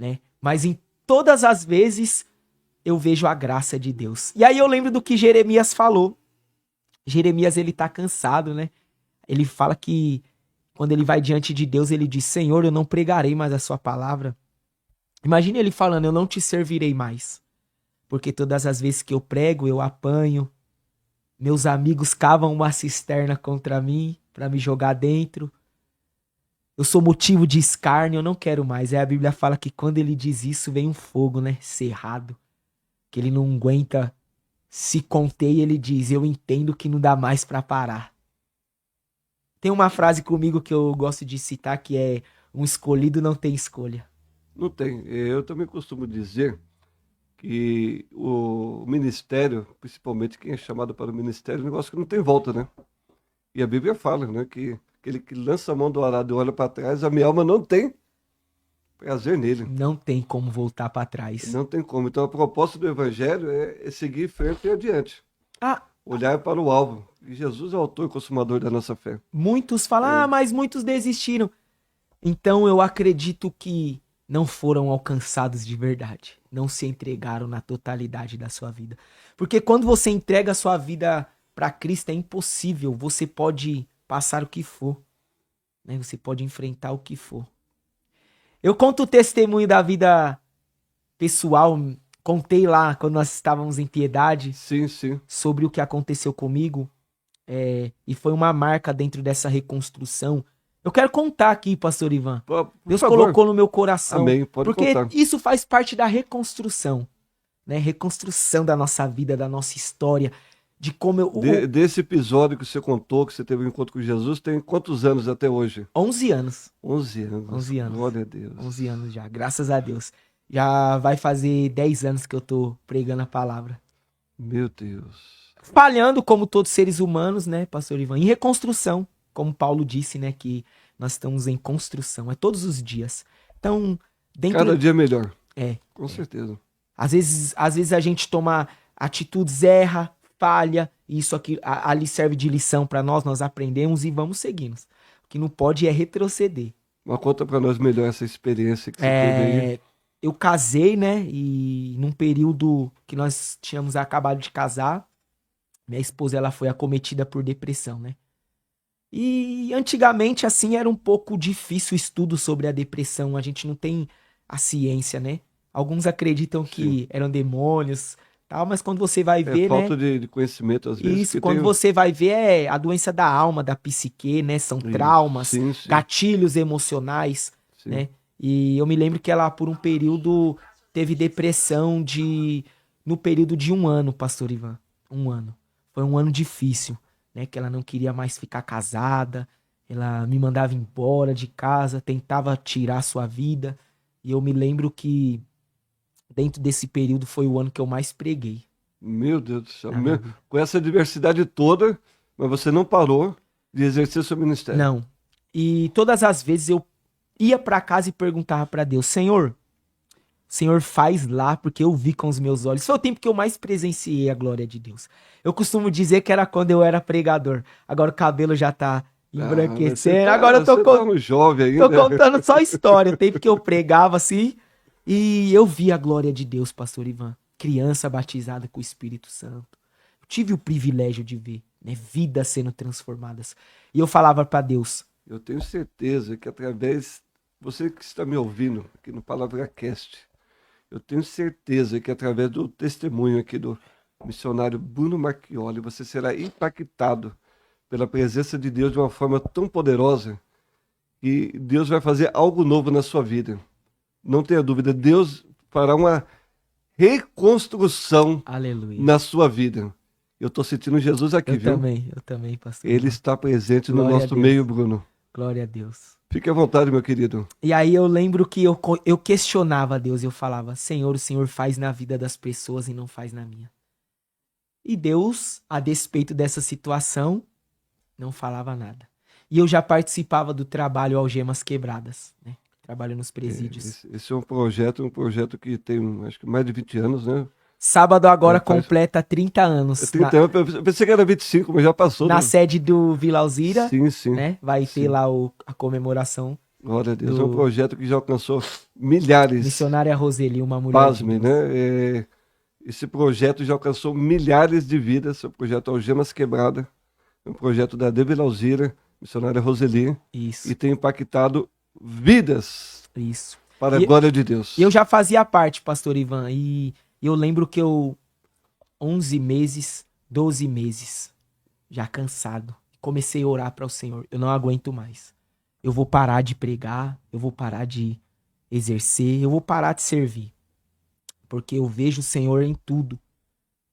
né? Mas em todas as vezes eu vejo a graça de Deus. E aí eu lembro do que Jeremias falou. Jeremias, ele tá cansado, né? Ele fala que quando ele vai diante de Deus, ele diz: Senhor, eu não pregarei mais a sua palavra. Imagine ele falando: eu não te servirei mais. Porque todas as vezes que eu prego, eu apanho. Meus amigos cavam uma cisterna contra mim para me jogar dentro. Eu sou motivo de escárnio, eu não quero mais. Aí a Bíblia fala que quando ele diz isso, vem um fogo, né? Cerrado. Que ele não aguenta se conter e ele diz: eu entendo que não dá mais para parar. Tem uma frase comigo que eu gosto de citar que é: um escolhido não tem escolha. Não tem. Eu também costumo dizer que o ministério, principalmente quem é chamado para o ministério, é um negócio que não tem volta, né? E a Bíblia fala, né, que aquele que lança a mão do arado e olha para trás, a minha alma não tem prazer nele. Não tem como voltar para trás. Não tem como. Então a proposta do evangelho é seguir em frente e adiante. Ah, Olhar para o alvo. E Jesus é o autor e consumador da nossa fé. muitos falam: mas muitos desistiram. Então eu acredito que não foram alcançados de verdade. Não se entregaram na totalidade da sua vida. Porque quando você entrega a sua vida para Cristo, é impossível. Você pode passar o que for, né? Você pode enfrentar o que for. Eu conto o testemunho da vida pessoal. Contei lá quando nós estávamos em Piedade Sim, sim. sobre o que aconteceu comigo. E foi uma marca dentro dessa reconstrução. Eu quero contar aqui, pastor Ivan. Por Deus favor. colocou no meu coração. Amém, pode porque contar. isso faz parte da reconstrução, né? Reconstrução da nossa vida, da nossa história, de como eu... Desse episódio que você contou, que você teve um encontro com Jesus, tem quantos anos até hoje? 11 anos. 11 anos. 11 anos. Glória a Deus. 11 anos já, graças a Deus. Já vai fazer 10 anos que eu tô pregando a palavra. Meu Deus. Falhando como todos os seres humanos, né, pastor Ivan? Em reconstrução, como Paulo disse, né, que nós estamos em construção. É todos os dias. Então, dentro... Cada dia melhor. Com certeza. Às vezes a gente toma atitudes, erra, falha, e isso aqui ali serve de lição para nós aprendemos e vamos seguindo. O que não pode é retroceder. Mas conta para nós melhor essa experiência que você teve aí. Eu casei, né, e num período que nós tínhamos acabado de casar, minha esposa, ela foi acometida por depressão, né? E antigamente, assim, era um pouco difícil o estudo sobre a depressão. A gente não tem a ciência, né? Alguns acreditam que eram demônios, tal, mas quando você vai ver, falta né? de conhecimento, às vezes. Isso, quando você vai ver, é a doença da alma, da psique, né? São traumas, sim. gatilhos emocionais, né? E eu me lembro que ela, por um período, teve depressão no período de 1 ano, pastor Ivan. 1 ano. Foi um ano difícil, né? Que ela não queria mais ficar casada, ela me mandava embora de casa, tentava tirar sua vida. E eu me lembro que dentro desse período foi o ano que eu mais preguei. Meu Deus do céu. Com essa diversidade toda, mas você não parou de exercer seu ministério. Não. E todas as vezes eu ia para casa e perguntava para Deus: Senhor, o Senhor faz lá, porque eu vi com os meus olhos. Foi o tempo que eu mais presenciei a glória de Deus. Eu costumo dizer que era quando eu era pregador. Agora o cabelo já tá embranquecendo. Agora eu tô jovem ainda. Tô contando só história. O tempo que eu pregava assim. E eu vi a glória de Deus, pastor Ivan. Criança batizada com o Espírito Santo. Eu tive o privilégio de ver, né, vidas sendo transformadas. E eu falava para Deus: eu tenho certeza que através... Você que está me ouvindo aqui no PalavraCast, eu tenho certeza que através do testemunho aqui do missionário Bruno Marchioli, você será impactado pela presença de Deus de uma forma tão poderosa que Deus vai fazer algo novo na sua vida. Não tenha dúvida, Deus fará uma reconstrução na sua vida. Eu estou sentindo Jesus aqui, viu? Eu também, pastor. Ele está presente no nosso meio, Bruno. Glória a Deus. Fique à vontade, meu querido. E aí eu lembro que eu questionava a Deus, eu falava: Senhor, o Senhor faz na vida das pessoas e não faz na minha. E Deus, a despeito dessa situação, não falava nada. E eu já participava do trabalho Algemas Quebradas, né? Trabalho nos presídios. Esse é um projeto que tem, acho que mais de 20 anos, né? Sábado agora completa 30 anos. 30 anos, eu pensei que era 25, mas já passou. Na sede do Vila Alzira, sim. né? Vai ter lá a comemoração Glória a Deus. É um do projeto que já alcançou milhares, missionária Roseli, uma mulher de pasmem, Deus. né? Esse projeto já alcançou milhares de vidas. É o projeto Algemas Quebradas. É um projeto da Devila Alzira, missionária Roseli, e Isso, tem impactado vidas isso. para a E glória de Deus. eu já fazia parte, pastor Ivan, e eu lembro que eu 11 meses, 12 meses, já cansado, comecei a orar para o Senhor. Eu não aguento mais. Eu vou parar de pregar, eu vou parar de exercer, eu vou parar de servir, porque eu vejo o Senhor em tudo.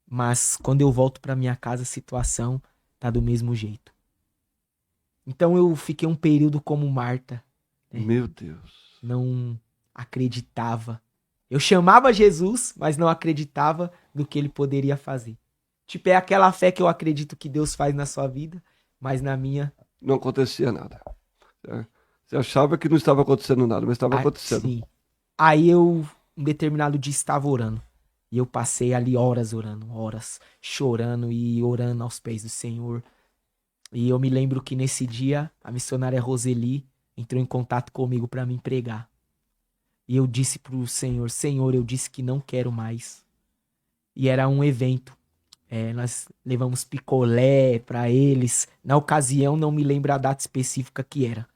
Mas quando eu volto para minha casa, a situação tá do mesmo jeito. Então eu fiquei um período como Marta, né? Meu Deus. Não acreditava. Eu chamava Jesus, mas não acreditava no que ele poderia fazer. Tipo, é aquela fé que eu acredito que Deus faz na sua vida, mas na minha. Não acontecia nada. Né? Você achava que não estava acontecendo nada, mas estava Ah, acontecendo. sim. Aí eu, um determinado dia, estava orando. E eu passei ali horas orando, horas chorando e orando aos pés do Senhor. E eu me lembro que nesse dia a missionária Roseli entrou em contato comigo para me pregar. E eu disse pro Senhor, Senhor, eu disse que não quero mais. E era um evento. Nós levamos picolé para eles. Na ocasião não me lembro a data específica que era.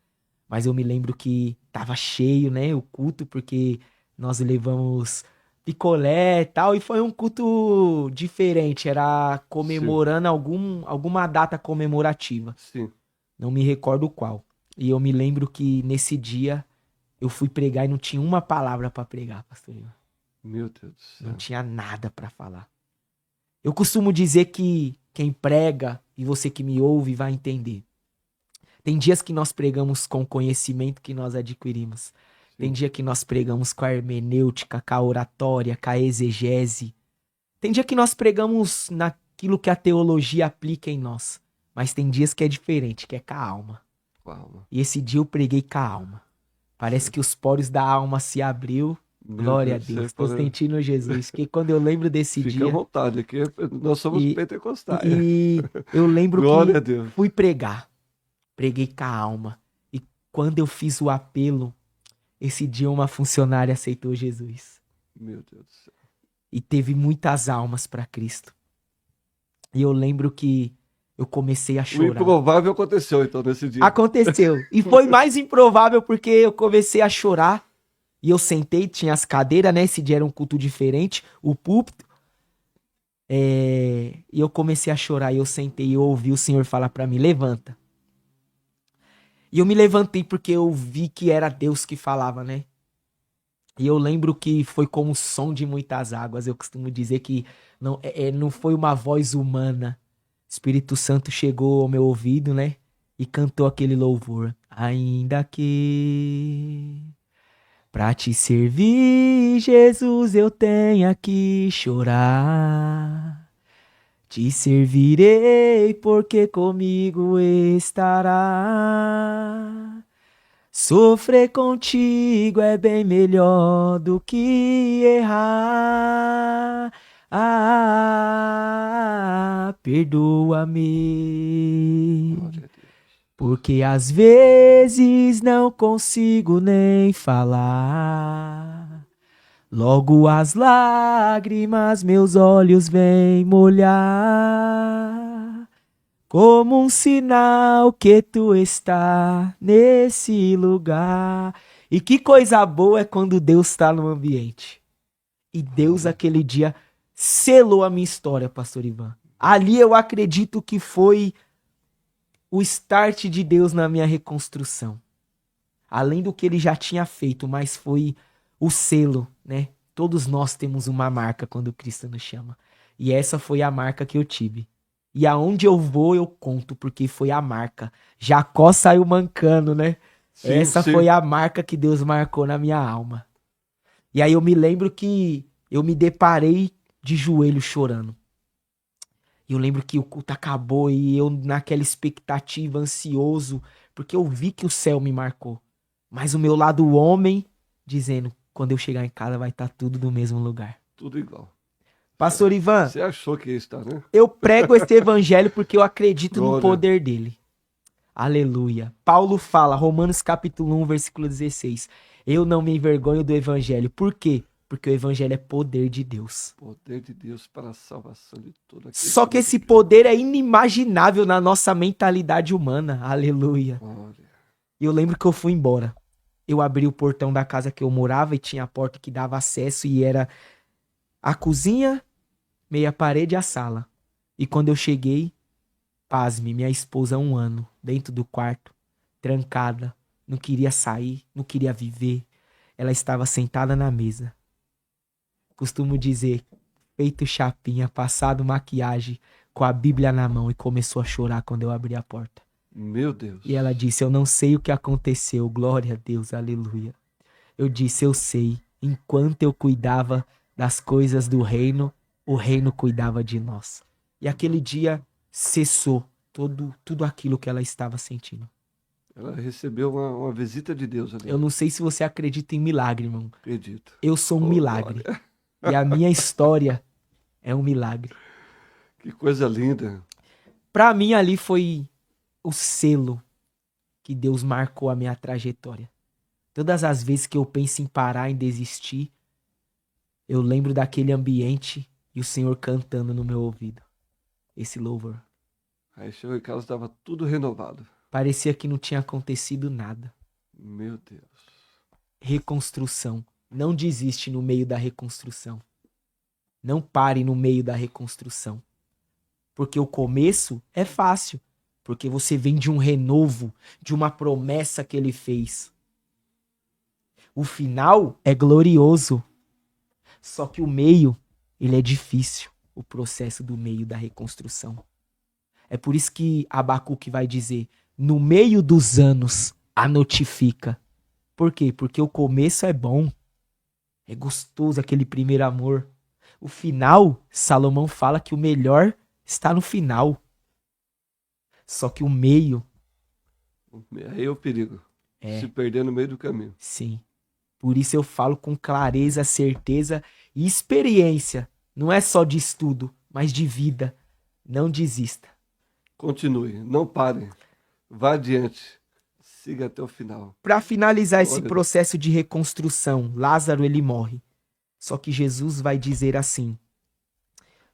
Mas eu me lembro que tava cheio, né, o culto, porque nós levamos picolé e tal, e foi um culto diferente, era Sim, comemorando alguma data comemorativa, sim. não me recordo qual. E eu me lembro que nesse dia eu fui pregar e não tinha uma palavra pra pregar, pastor Ivan. Meu Deus do Não céu. tinha nada pra falar. Eu costumo dizer que quem prega, e você que me ouve vai entender. Tem dias que nós pregamos com o conhecimento que nós adquirimos. Tem Sim, dia que nós pregamos com a hermenêutica, com a oratória, com a exegese. Tem dia que nós pregamos naquilo que a teologia aplica em nós. Mas tem dias que é diferente, que é com a alma. calma. E esse dia eu preguei com a alma. Parece Sim. que os poros da alma se abriu. Meu Glória a Deus, você Deus. Tô pode... sentindo Jesus. Que quando eu lembro desse Fique à dia, vontade, aqui nós somos e, pentecostais. e eu lembro Glória que a Deus. fui pregar. Preguei com a alma. E quando eu fiz o apelo, esse dia uma funcionária aceitou Jesus. Meu Deus do céu. E teve muitas almas para Cristo. E eu lembro que eu comecei a O chorar. improvável aconteceu, então, nesse dia. Aconteceu. E foi mais improvável porque eu comecei a chorar. E eu sentei, tinha as cadeiras, né? Esse dia era um culto diferente, o púlpito. E eu comecei a chorar e eu sentei e eu ouvi o Senhor falar para mim, levanta. E eu me levantei porque eu vi que era Deus que falava, né? E eu lembro que foi como o som de muitas águas. Eu costumo dizer que não foi uma voz humana. O Espírito Santo chegou ao meu ouvido, né? E cantou aquele louvor. Ainda que pra te servir, Jesus, eu tenha que chorar. Te servirei porque comigo estará. Sofrer contigo é bem melhor do que errar. Perdoa-me, Glória a Deus. porque às vezes não consigo nem falar. Logo as lágrimas meus olhos vêm molhar, como um sinal que tu está nesse lugar. E que coisa boa é quando Deus está no ambiente. E Deus aquele dia selou a minha história, pastor Ivan. Ali eu acredito que foi o start de Deus na minha reconstrução. Além do que ele já tinha feito, mas foi o selo, né? Todos nós temos uma marca quando Cristo nos chama. E essa foi a marca que eu tive. E aonde eu vou, eu conto, porque foi a marca. Jacó saiu mancando, né? Sim, Essa sim. foi a marca que Deus marcou na minha alma. E aí eu me lembro que eu me deparei de joelho chorando. E eu lembro que o culto acabou e eu naquela expectativa, ansioso, porque eu vi que o céu me marcou. Mas o meu lado homem, dizendo, quando eu chegar em casa vai estar tudo no mesmo lugar. Tudo igual. Pastor Ivan, Você achou que ia estar, né? eu prego esse evangelho porque eu acredito no Glória. poder dele. Aleluia. Paulo fala, Romanos capítulo 1, versículo 16. Eu não me envergonho do evangelho. Por quê? Porque o evangelho é poder de Deus. Poder de Deus para a salvação de todo aquele Só que esse poder é inimaginável na nossa mentalidade humana. Aleluia. Glória. E eu lembro que eu fui embora. Eu abri o portão da casa que eu morava e tinha a porta que dava acesso e era a cozinha, meia parede e a sala. E quando eu cheguei, pasme, minha esposa há 1 ano, dentro do quarto, trancada, não queria sair, não queria viver. Ela estava sentada na mesa. Costumo dizer, feito chapinha, passado maquiagem, com a Bíblia na mão e começou a chorar quando eu abri a porta. Meu Deus. E ela disse, eu não sei o que aconteceu, glória a Deus, aleluia. Eu disse, eu sei, enquanto eu cuidava das coisas do reino, o reino cuidava de nós. E aquele dia cessou tudo aquilo que ela estava sentindo. Ela recebeu uma visita de Deus ali. Eu não sei se você acredita em milagre, irmão. Acredito. Eu sou um Oh, milagre. glória. E a minha história é um milagre. Que coisa linda. Pra mim ali foi o selo que Deus marcou a minha trajetória. Todas as vezes que eu penso em parar, em desistir, eu lembro daquele ambiente e o Senhor cantando no meu ouvido. Esse louvor. Aí chegou em casa, estava tudo renovado. Parecia que não tinha acontecido nada. Meu Deus. Reconstrução. Não desiste no meio da reconstrução. Não pare no meio da reconstrução. Porque o começo é fácil. Porque você vem de um renovo, de uma promessa que ele fez. O final é glorioso. Só que o meio, ele é difícil. O processo do meio da reconstrução. É por isso que Abacuque vai dizer, no meio dos anos, a notifica. Por quê? Porque o começo é bom. É gostoso aquele primeiro amor. O final, Salomão fala que o melhor está no final. Só que o meio... Aí é o perigo. Se perder no meio do caminho. Sim. Por isso eu falo com clareza, certeza e experiência. Não é só de estudo, mas de vida. Não desista. Continue, não pare. Vá adiante. Siga até o final. Para finalizar esse Glória a processo de reconstrução, Lázaro ele morre. Só que Jesus vai dizer assim: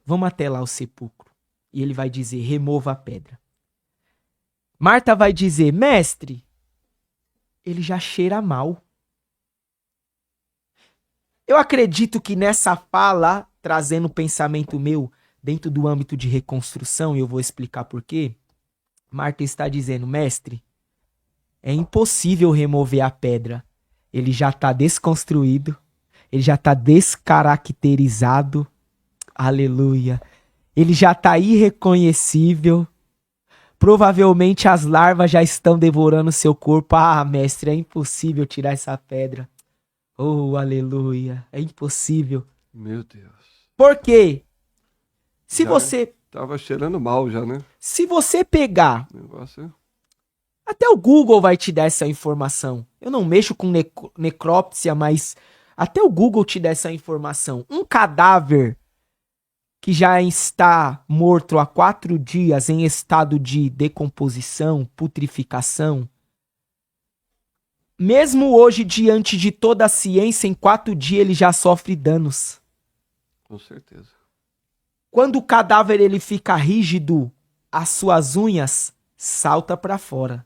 vamos até lá o sepulcro. E ele vai dizer: remova a pedra. Marta vai dizer: mestre, ele já cheira mal. Eu acredito que nessa fala, trazendo o pensamento meu dentro do âmbito de reconstrução, e eu vou explicar por quê, Marta está dizendo: mestre, é impossível remover a pedra. Ele já está desconstruído, ele já está descaracterizado. Aleluia. Ele já está irreconhecível. Provavelmente as larvas já estão devorando seu corpo. Ah, mestre, é impossível tirar essa pedra. Oh, aleluia. É impossível. Meu Deus. Por quê? Se Já você... Tava cheirando mal já, né? Se você pegar... O negócio Até o Google vai te dar essa informação. Eu não mexo com necrópsia, mas até o Google te dá essa informação. Um cadáver que já está morto há 4 dias em estado de decomposição, putrificação, mesmo hoje, diante de toda a ciência, em 4 dias ele já sofre danos. com certeza. Quando o cadáver ele fica rígido, as suas unhas saltam para fora.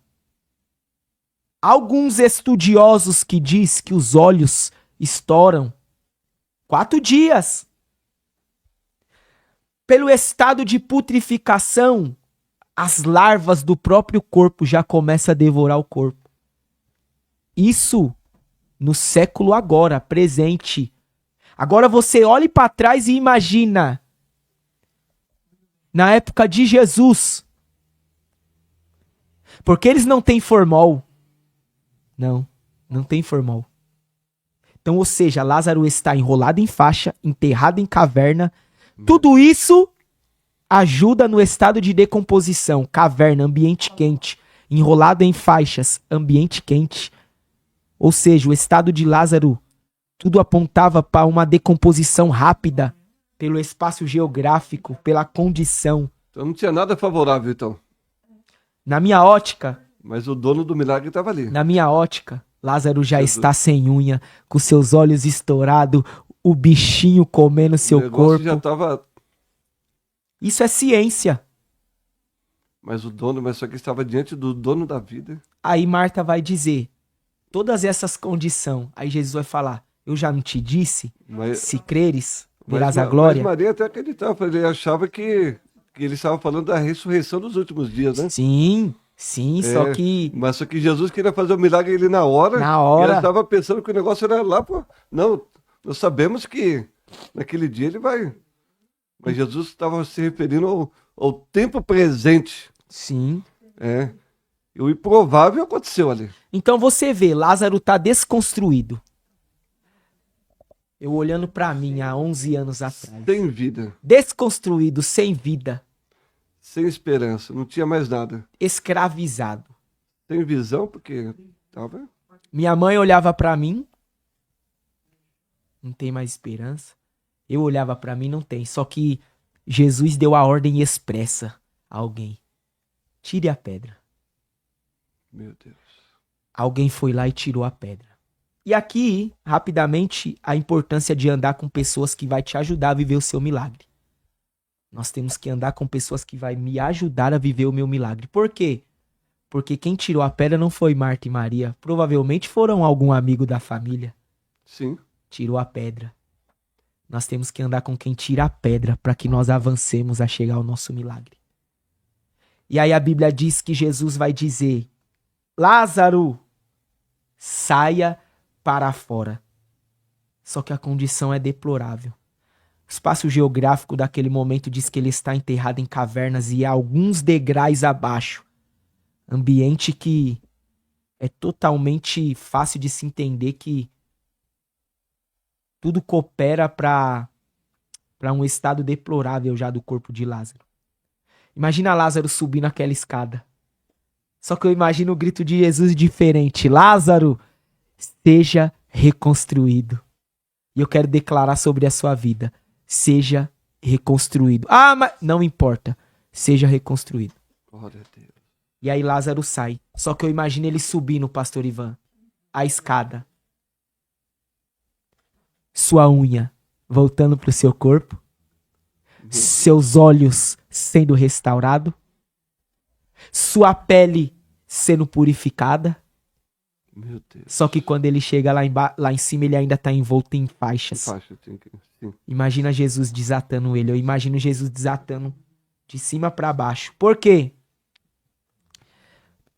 Alguns estudiosos que diz que os olhos estouram 4 dias. Pelo estado de putrificação, as larvas do próprio corpo já começam a devorar o corpo. Isso no século agora, presente. Agora você olhe para trás e imagina, na época de Jesus. Porque eles não têm formol. Não tem formol. Então, ou seja, Lázaro está enrolado em faixa, enterrado em caverna. Tudo isso ajuda no estado de decomposição. Caverna, ambiente quente. Enrolado em faixas, ambiente quente. Ou seja, o estado de Lázaro, tudo apontava para uma decomposição rápida, pelo espaço geográfico, pela condição. Então não tinha nada favorável, então. Na minha ótica, Mas o dono do milagre estava ali. Na minha ótica, Lázaro já Jesus. está sem unha, com seus olhos estourados, o bichinho comendo O seu negócio corpo. já estava. Isso é ciência. Mas só que estava diante do dono da vida. Aí Marta vai dizer, todas essas condições. Aí Jesus vai falar, eu já não te disse? Mas, Se creres, mas, verás a mas glória. Maria até acreditava, ele achava que ele estava falando da ressurreição dos últimos dias, né? Sim, sim, só É, que Mas só que Jesus queria fazer o milagre ele na hora. na E ela hora, estava pensando que o negócio era lá, pô. Não, nós sabemos que naquele dia ele vai. Mas Jesus estava se referindo ao tempo presente. sim. É. E o improvável aconteceu ali. Então você vê, Lázaro tá desconstruído. Eu olhando pra mim há 11 anos atrás. Sem vida, Desconstruído, sem vida, sem esperança, não tinha mais nada. escravizado. Sem visão, porque tava. Minha mãe olhava pra mim, não tem mais esperança. Eu olhava pra mim, não tem. Só que Jesus deu a ordem expressa a alguém. Tire a pedra. Meu Deus. Alguém foi lá e tirou a pedra. E aqui, rapidamente, a importância de andar com pessoas que vai te ajudar a viver o seu milagre. Nós temos que andar com pessoas que vai me ajudar a viver o meu milagre. Por quê? Porque quem tirou a pedra não foi Marta e Maria. Provavelmente foram algum amigo da família. Sim. Tirou a pedra. Nós temos que andar com quem tira a pedra para que nós avancemos a chegar ao nosso milagre. E aí a Bíblia diz que Jesus vai dizer: Lázaro, saia para fora. Só que a condição é deplorável. O espaço geográfico daquele momento diz que ele está enterrado em cavernas e a alguns degraus abaixo. Ambiente que é totalmente fácil de se entender que tudo coopera para um estado deplorável já do corpo de Lázaro. Imagina Lázaro subindo aquela escada. Só que eu imagino o grito de Jesus diferente. Lázaro, seja reconstruído. E eu quero declarar sobre a sua vida. Seja reconstruído. Ah, mas não importa. Seja reconstruído. Glória a Deus. E aí Lázaro sai. Só que eu imagino ele subindo, pastor Ivan, a escada. Sua unha voltando pro seu corpo. Seus olhos sendo restaurados. Sua pele sendo purificada. Meu Deus. Só que quando ele chega lá em cima, ele ainda tá envolto em faixas. Faixa, sim. Imagina Jesus desatando ele. Eu imagino Jesus desatando de cima para baixo. Por quê?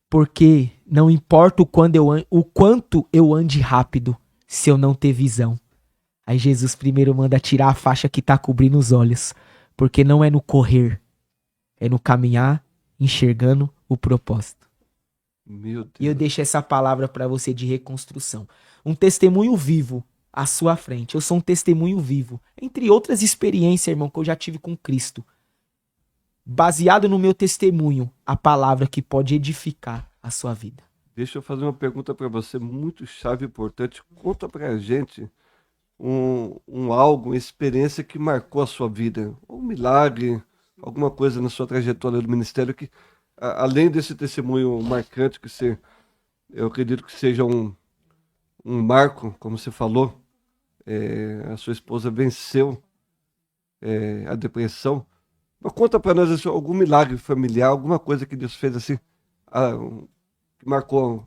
Porque não importa o quanto eu ande rápido, se eu não ter visão. Aí Jesus primeiro manda tirar a faixa que tá cobrindo os olhos. Porque não é no correr, é no caminhar, enxergando o propósito. Meu Deus. E eu deixo essa palavra para você de reconstrução. Um testemunho vivo à sua frente. Eu sou um testemunho vivo. Entre outras experiências, irmão, que eu já tive com Cristo. Baseado no meu testemunho, a palavra que pode edificar a sua vida. Deixa eu fazer uma pergunta para você, muito chave e importante. Conta pra gente algo, uma experiência que marcou a sua vida. Um milagre, alguma coisa na sua trajetória do ministério que, além desse testemunho marcante eu acredito que seja um marco, como você falou, a sua esposa venceu a depressão. Mas conta para nós assim, algum milagre familiar, alguma coisa que Deus fez assim, que marcou.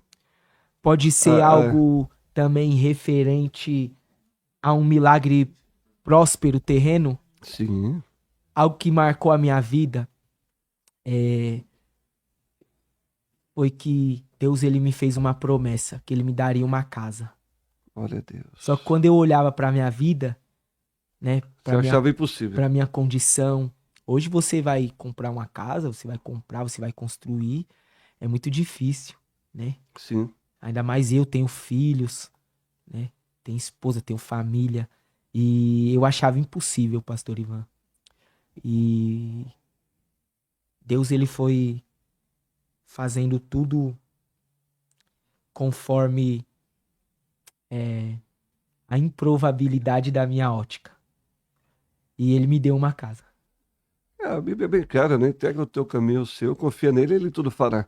Pode ser algo também referente a um milagre próspero terreno. Sim. Algo que marcou a minha vida foi que Deus ele me fez uma promessa, que ele me daria uma casa. Olha a Deus. Só que quando eu olhava pra minha vida, né, Você achava impossível. pra minha condição, hoje você vai comprar uma casa, você vai construir, é muito difícil, né? Sim. Ainda mais eu tenho filhos, né? Tenho esposa, tenho família, e eu achava impossível, pastor Ivan. E Deus ele foi fazendo tudo conforme a improvabilidade da minha ótica. E ele me deu uma casa. A Bíblia é bem clara, né? Entrega o teu caminho ao seu, confia nele, ele tudo fará.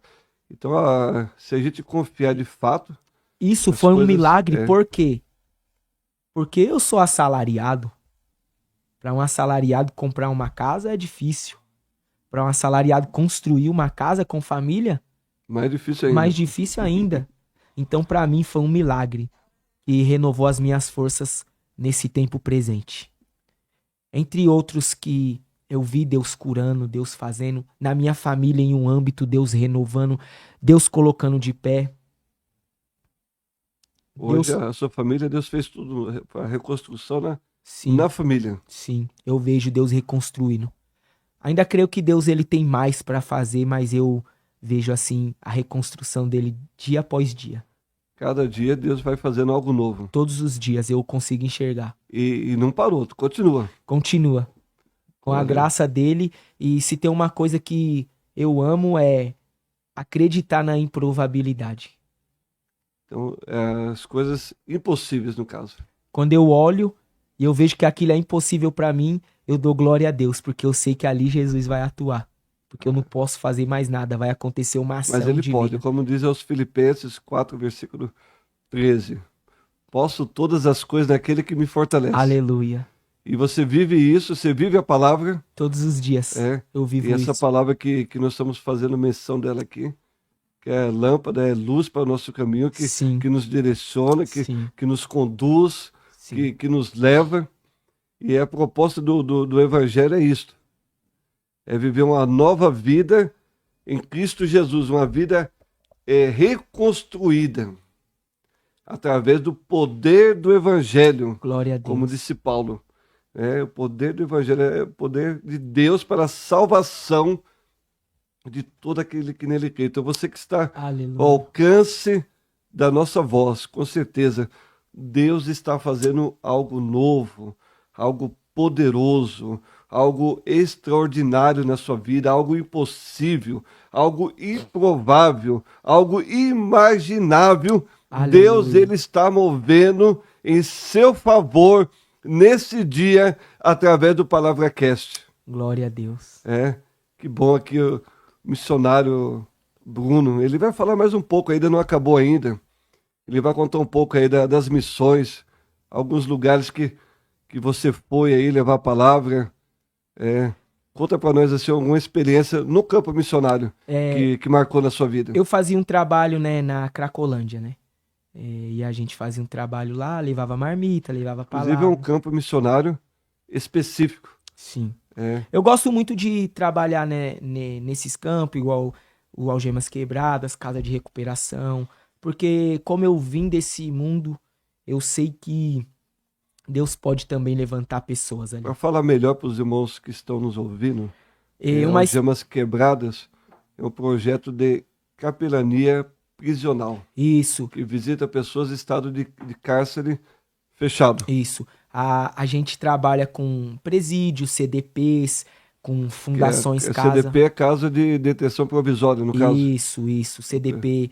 Então, se a gente confiar de fato, Isso as foi um coisas... milagre, por quê? Porque eu sou assalariado. Para um assalariado comprar uma casa é difícil. Para um assalariado construir uma casa com família, mais difícil mais ainda. difícil ainda. Então, para mim, foi um milagre que renovou as minhas forças nesse tempo presente. Entre outros que eu vi Deus curando, Deus fazendo, na minha família, em um âmbito, Deus renovando, Deus colocando de pé. Hoje, Deus, a sua família, Deus fez tudo, a reconstrução sim, na família. sim, eu vejo Deus reconstruindo. Ainda creio que Deus ele tem mais para fazer, mas eu vejo assim a reconstrução dele dia após dia. Cada dia, Deus vai fazendo algo novo. Todos os dias eu consigo enxergar. E não parou, continua. Continua com a Glória. graça dele. E se tem uma coisa que eu amo é acreditar na improbabilidade. Então, as coisas impossíveis, no caso. Quando eu olho e eu vejo que aquilo é impossível para mim, eu dou glória a Deus, porque eu sei que ali Jesus vai atuar. Porque eu não posso fazer mais nada, vai acontecer uma Mas ação ele pode, divina. como diz aos Filipenses 4, versículo 13. Posso todas as coisas naquele que me fortalece. Aleluia. E você vive isso, você vive a palavra, Todos os dias é, eu e vivo essa isso. palavra que nós estamos fazendo menção dela aqui, que é lâmpada, é luz para o nosso caminho, Sim, que nos direciona, sim, que nos conduz, sim. que nos leva. E a proposta do Evangelho é isto: é viver uma nova vida em Cristo Jesus, uma vida reconstruída através do poder do Evangelho, Glória a como Deus. disse Paulo. O poder do Evangelho é o poder de Deus para a salvação de todo aquele que nele crê. Então você que está ao Aleluia. alcance da nossa voz, com certeza, Deus está fazendo algo novo, algo poderoso, algo extraordinário na sua vida, algo impossível, algo improvável, algo imaginável. Deus, Aleluia. ele está movendo em seu favor nesse dia através do PalavraCast. Glória a Deus. Que bom aqui o missionário Bruno. Ele vai falar mais um pouco, ainda não acabou ainda. Ele vai contar um pouco aí das missões, alguns lugares que você foi aí levar a palavra. Conta para nós assim, alguma experiência no campo missionário É, que marcou na sua vida. eu fazia um trabalho, né, na Cracolândia, né? E a gente fazia um trabalho lá, levava marmita, levava Inclusive é um palavra. campo missionário específico. Sim. É, Eu gosto muito de trabalhar, né, nesses campos, igual o Algemas Quebradas, Casa de Recuperação, porque como eu vim desse mundo, eu sei que Deus pode também levantar pessoas para ali. falar melhor para os irmãos que estão nos ouvindo, E uma, Algemas Quebradas é um projeto de capelania prisional, isso, que visita pessoas em estado de cárcere fechado. isso. A gente trabalha com presídios, CDPs, com Que fundações casa. CDP é Casa de Detenção Provisória, no caso. Isso. CDP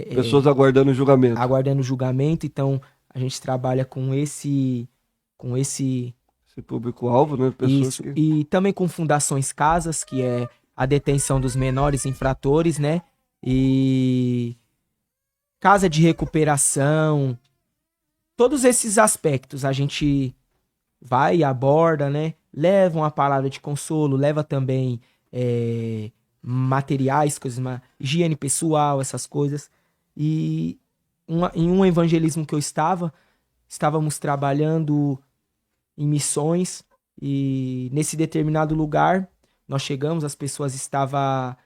Pessoas aguardando julgamento. aguardando julgamento. Então, a gente trabalha com esse Esse público-alvo, né? Pessoas isso. que. E também com fundações casas, que é a detenção dos menores infratores, né? E casa de recuperação, todos esses aspectos a gente vai e aborda, né? Leva uma palavra de consolo, leva também materiais, coisas, higiene pessoal, essas coisas. E em um evangelismo que eu estávamos trabalhando em missões e nesse determinado lugar nós chegamos, as pessoas estavam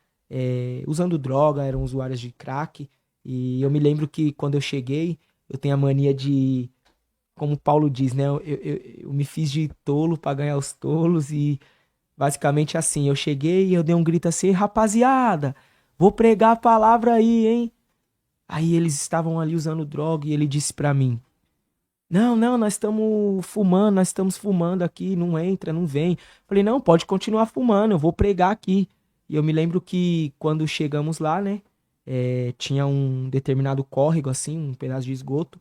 usando droga, eram usuárias de crack. E eu me lembro que quando eu cheguei, eu tenho a mania de, como Paulo diz, né? Eu me fiz de tolo para ganhar os tolos e basicamente assim, eu cheguei e eu dei um grito assim, rapaziada, vou pregar a palavra aí, hein? Aí eles estavam ali usando droga e ele disse pra mim, não, nós estamos fumando aqui, não entra, não vem. Falei, não, pode continuar fumando, eu vou pregar aqui. E eu me lembro que quando chegamos lá, né, tinha um determinado córrego, assim, um pedaço de esgoto,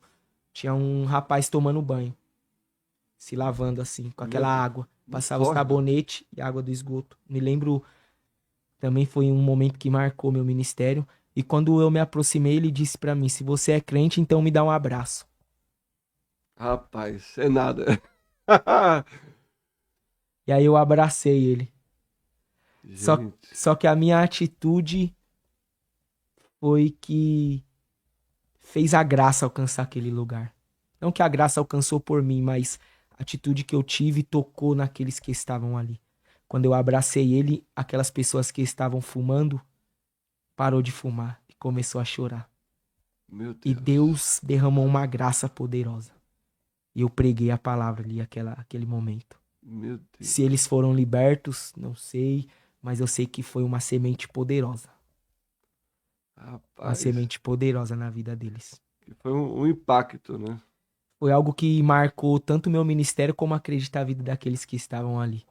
tinha um rapaz tomando banho, se lavando assim, com aquela água. Passava o Córrego. sabonete e água do esgoto. Me lembro, também foi um momento que marcou meu ministério. E quando eu me aproximei, ele disse pra mim: se você é crente, então me dá um abraço. Rapaz, é nada. E aí eu abracei ele. Só, Gente, só que a minha atitude foi que fez a graça alcançar aquele lugar. Não que a graça alcançou por mim, mas a atitude que eu tive tocou naqueles que estavam ali. Quando eu abracei ele, aquelas pessoas que estavam fumando parou de fumar e começou a chorar. meu E Deus. Deus derramou uma graça poderosa. E eu preguei a palavra ali, aquele momento. Meu Se Deus. eles foram libertos, não sei, mas eu sei que foi uma semente poderosa. Uma Rapaz, semente poderosa na vida deles. que foi um impacto, né? Foi algo que marcou tanto o meu ministério como acreditar a vida daqueles que estavam ali.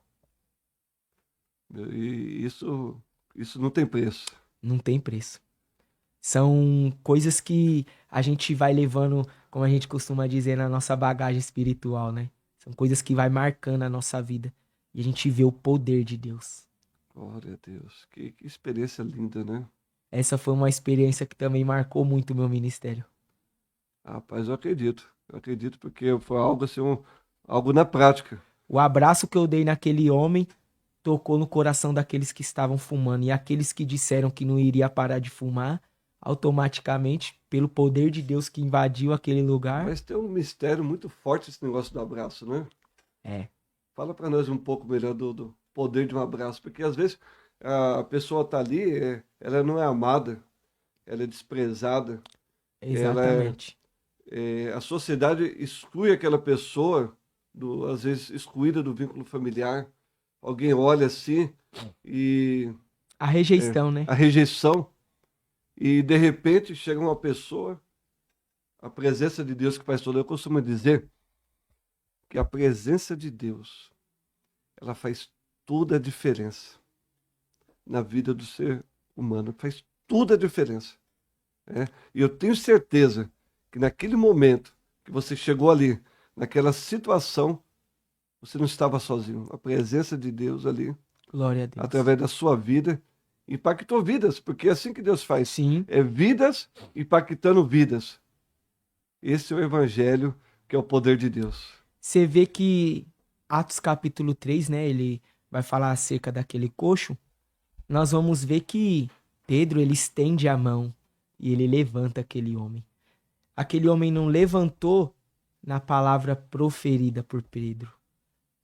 E isso não tem preço. Não tem preço. São coisas que a gente vai levando, como a gente costuma dizer, na nossa bagagem espiritual, né? São coisas que vai marcando a nossa vida. E a gente vê o poder de Deus. Glória a Deus. Que experiência linda, né? Essa foi uma experiência que também marcou muito o meu ministério. Rapaz, eu acredito. Eu acredito porque foi algo assim, algo na prática. O abraço que eu dei naquele homem tocou no coração daqueles que estavam fumando. E aqueles que disseram que não iria parar de fumar, automaticamente, pelo poder de Deus que invadiu aquele lugar. Mas tem um mistério muito forte esse negócio do abraço, né? É, Fala para nós um pouco melhor do poder de um abraço, porque às vezes a pessoa tá ali, ela não é amada, ela é desprezada, ela exatamente. a sociedade exclui aquela pessoa, às vezes excluída do vínculo familiar. Alguém olha assim e A é, rejeição, né? a rejeição, e de repente chega uma pessoa, a presença de Deus que faz tudo. Eu costumo dizer que a presença de Deus, ela faz toda a diferença na vida do ser humano, faz toda a diferença, né? E eu tenho certeza que naquele momento que você chegou ali, naquela situação, você não estava sozinho. A presença de Deus ali, Glória a Deus. através da sua vida, impactou vidas, porque é assim que Deus faz. Sim, É vidas impactando vidas. Esse é o evangelho, que é o poder de Deus. você vê que Atos capítulo 3, né? Ele vai falar acerca daquele coxo. Nós vamos ver que Pedro, ele estende a mão e ele levanta aquele homem. Aquele homem não levantou na palavra proferida por Pedro.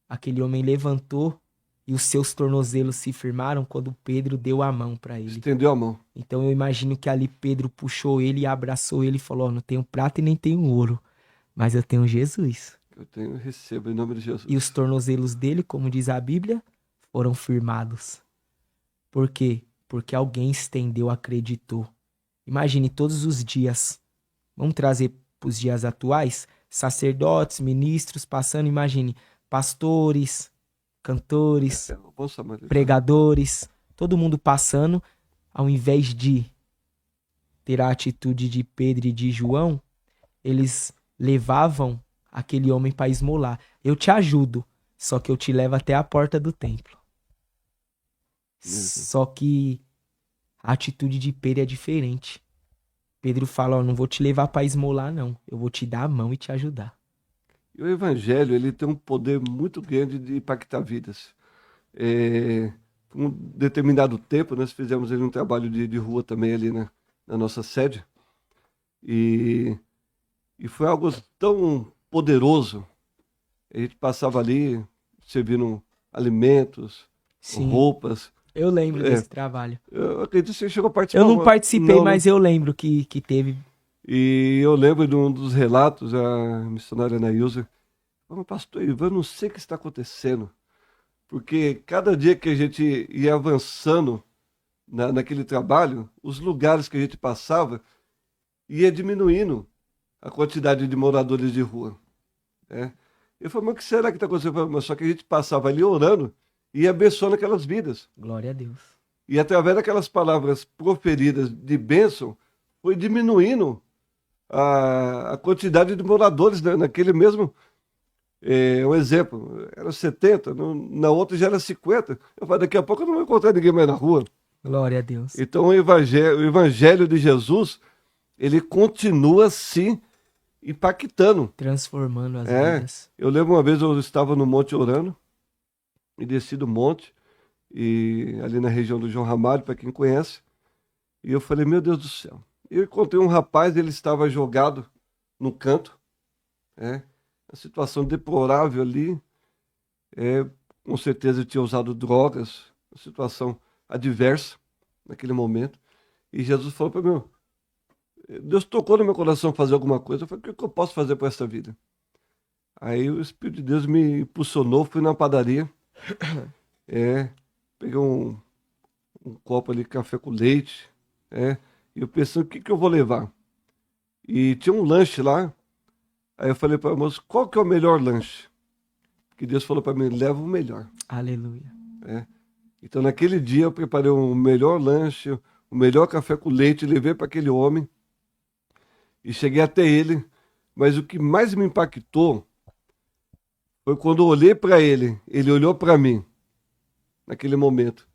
Aquele homem levantou e os seus tornozelos se firmaram quando Pedro deu a mão para ele. Estendeu a mão. Então eu imagino que ali Pedro puxou ele e abraçou ele e falou: "Ó, não tenho prata e nem tenho ouro, mas eu tenho Jesus." Eu recebo em nome de Jesus. E os tornozelos dele, como diz a Bíblia, foram firmados. Por quê? Porque alguém estendeu, acreditou. Imagine todos os dias. Vamos trazer para os dias atuais? Sacerdotes, ministros passando, imagine, pastores, cantores, É o bom samaritano. pregadores, todo mundo passando, ao invés de ter a atitude de Pedro e de João, eles levavam aquele homem para esmolar. Eu te ajudo, só que eu te levo até a porta do templo. Só que a atitude de Pedro é diferente. Pedro fala: "Ó, não vou te levar para esmolar, não. Eu vou te dar a mão e te ajudar." E o evangelho, ele tem um poder muito grande de impactar vidas. Por um determinado tempo, nós fizemos ali um trabalho de rua também ali na nossa sede. E foi algo tão poderoso. A gente passava ali servindo alimentos, Sim, roupas. eu lembro É, desse trabalho. eu acredito que você chegou a participar. Eu não participei, Não, mas eu lembro que teve. E eu lembro de um dos relatos, a missionária Anaísa falou: pastor Ivan, não sei o que está acontecendo, porque cada dia que a gente ia avançando naquele trabalho, os lugares que a gente passava ia diminuindo a quantidade de moradores de rua, né? Eu falei: mas o que será que está acontecendo? Eu falei: mas só que a gente passava ali orando e abençoando aquelas vidas. Glória a Deus. E através daquelas palavras proferidas de bênção, foi diminuindo a quantidade de moradores, né? Naquele mesmo, um exemplo, era 70, na outra já era 50. Eu falei: daqui a pouco eu não vou encontrar ninguém mais na rua. Glória a Deus. Então o evangelho de Jesus, ele continua se impactando. Transformando as É, vidas. eu lembro uma vez eu estava no monte orando, e desci do monte, e ali na região do João Ramalho, para quem conhece, e eu falei, meu Deus do céu. Eu encontrei um rapaz, ele estava jogado no canto, uma situação deplorável ali, com certeza ele tinha usado drogas, uma situação adversa naquele momento, e Jesus falou para mim, Deus tocou no meu coração fazer alguma coisa, eu falei, o que eu posso fazer por essa vida? Aí o Espírito de Deus me impulsionou, fui na padaria, peguei um copo ali de café com leite, e eu pensando, o que que eu vou levar? E tinha um lanche lá, aí eu falei para a moça, qual que é o melhor lanche? Porque Deus falou para mim, leva o melhor. Aleluia. Então naquele dia eu preparei o melhor lanche, o melhor café com leite, levei para aquele homem e cheguei até ele, mas o que mais me impactou foi quando eu olhei para ele, ele olhou para mim, naquele momento,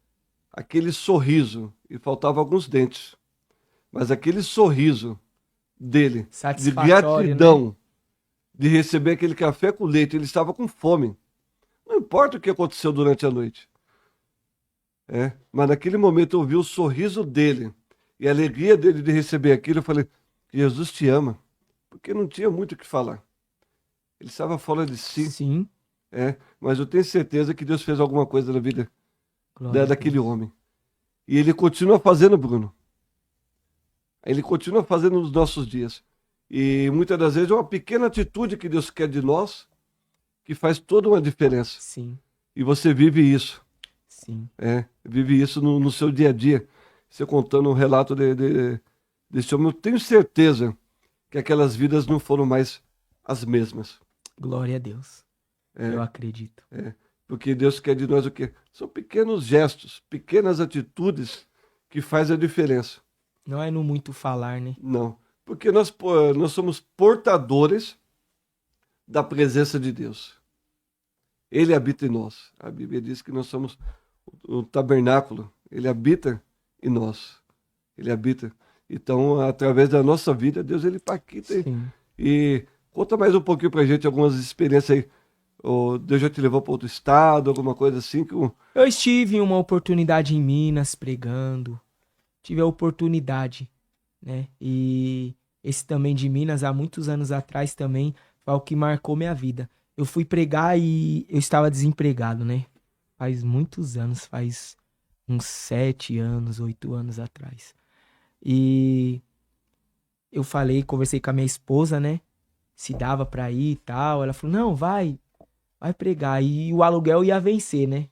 aquele sorriso, e faltavam alguns dentes, mas aquele sorriso dele, de Satisfatório, né? gratidão, de receber aquele café com leite, ele estava com fome. Não importa o que aconteceu durante a noite. Mas naquele momento eu vi o sorriso dele e a alegria dele de receber aquilo. Eu falei, Jesus te ama, porque não tinha muito o que falar. Ele estava fora de si, Sim. mas eu tenho certeza que Deus fez alguma coisa na vida Glória a daquele Deus. homem. E ele continua fazendo, Bruno. Ele continua fazendo nos nossos dias. E muitas das vezes é uma pequena atitude que Deus quer de nós que faz toda uma diferença. Sim. E você vive isso. Sim. Vive isso no seu dia a dia. Você contando um relato desse homem, eu tenho certeza que aquelas vidas não foram mais as mesmas. Glória a Deus. Eu acredito. Porque Deus quer de nós o quê? São pequenos gestos, pequenas atitudes que fazem a diferença. Não é no muito falar, né? Não. Porque nós somos portadores da presença de Deus. Ele habita em nós. A Bíblia diz que nós somos o tabernáculo. Ele habita em nós. Ele habita. Então, através da nossa vida, Deus ele impacta. Sim. E conta mais um pouquinho pra gente algumas experiências aí. Ou Deus já te levou para outro estado, alguma coisa assim? Eu estive em uma oportunidade em Minas pregando. Tive a oportunidade, né? E esse também de Minas, há muitos anos atrás também, foi o que marcou minha vida. Eu fui pregar e eu estava desempregado, né? Faz muitos anos, faz uns 7 anos, 8 anos atrás. E eu conversei com a minha esposa, né? Se dava pra ir e tal. Ela falou, não, vai pregar. E o aluguel ia vencer, né?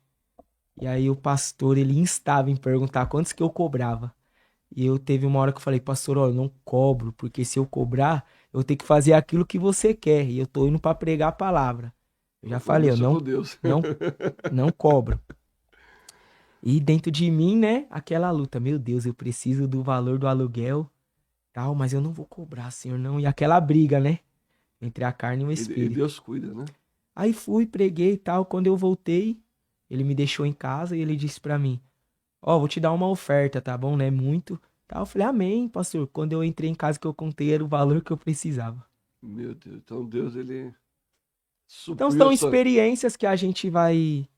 E aí o pastor, ele instava em perguntar quantos que eu cobrava. E eu teve uma hora que eu falei, pastor, ó, eu não cobro, porque se eu cobrar, eu tenho que fazer aquilo que você quer. E eu tô indo pra pregar a palavra. Eu já falei, eu Deus. não cobro. E dentro de mim, né, aquela luta, meu Deus, eu preciso do valor do aluguel, tal, mas eu não vou cobrar, Senhor, não. E aquela briga, né, entre a carne e o E espírito. Deus cuida, né? Aí fui, preguei e tal, quando eu voltei, ele me deixou em casa e ele disse pra mim, ó, vou te dar uma oferta, tá bom, né, muito. Tal. Eu falei, amém, pastor. Quando eu entrei em casa que eu contei, era o valor que eu precisava. Meu Deus, então Deus, ele Então supriu são a sua... experiências que a gente vai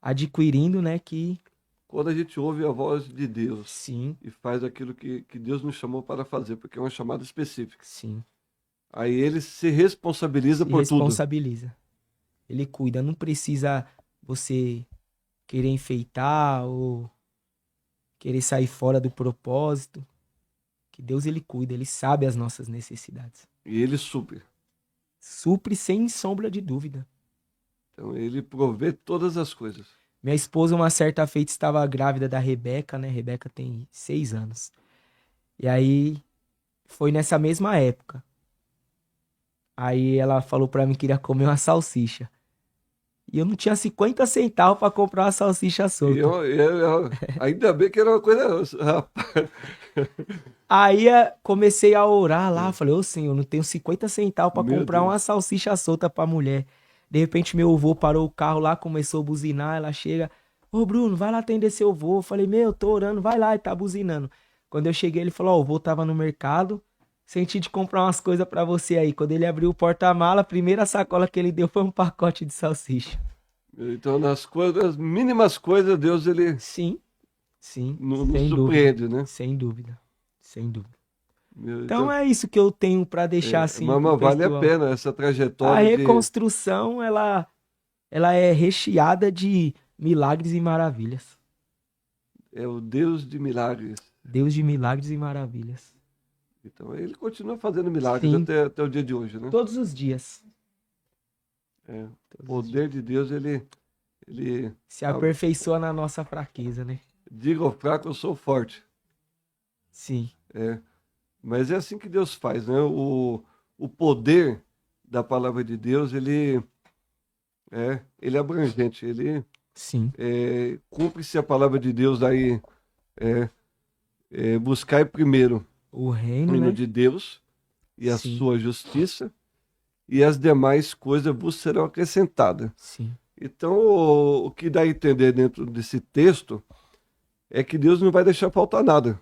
adquirindo, né, que Quando a gente ouve a voz de Deus sim, e faz aquilo que Deus nos chamou para fazer, porque é uma chamada específica. sim, Aí ele se responsabiliza se por tudo. responsabiliza. Ele cuida, não precisa você querer enfeitar ou querer sair fora do propósito. Que Deus ele cuida, ele sabe as nossas necessidades. E ele supre. Supre sem sombra de dúvida. Então ele provê todas as coisas. Minha esposa, uma certa feita, estava grávida da Rebeca, né? Rebeca tem 6 anos. E aí, foi nessa mesma época. Aí ela falou pra mim que queria comer uma salsicha. E eu não tinha 50 centavos pra comprar uma salsicha solta. Ainda bem que era uma coisa... Rapaz. Aí comecei a orar lá. Falei, ô Senhor, não tenho 50 centavos pra Meu comprar Deus. uma salsicha solta pra mulher. De repente, meu avô parou o carro lá, começou a buzinar. Ela chega, ô Bruno, vai lá atender seu vô. Eu falei, meu, eu tô orando, vai lá, e tá buzinando. Quando eu cheguei, ele falou, ó, o vô tava no mercado, senti de comprar umas coisas pra você aí. Quando ele abriu o porta-mala, a primeira sacola que ele deu foi um pacote de salsicha. Então, nas mínimas coisas, Deus, ele Sim, sim, nos sem dúvida, surpreende, né? sem dúvida, sem dúvida. Então Então, é isso que eu tenho pra deixar assim pro mas vale a pessoal. pena essa A trajetória de... reconstrução, ela é recheada de milagres e maravilhas. É o Deus de milagres. Deus de milagres e maravilhas. Então, ele continua fazendo milagres Sim, até o dia de hoje, né? todos os dias. É, o Todos os dias. poder de Deus, ele Se aperfeiçoa na nossa fraqueza, né? diga ao fraco, eu sou forte. Sim, É, mas é assim que Deus faz, né? O poder da palavra de Deus, ele é abrangente, ele sim. cumpre-se a palavra de Deus aí, buscai primeiro O o reino, reino né? de Deus e a Sim, sua justiça, e as demais coisas vos serão acrescentadas. sim. Então, o que dá a entender dentro desse texto é que Deus não vai deixar faltar nada.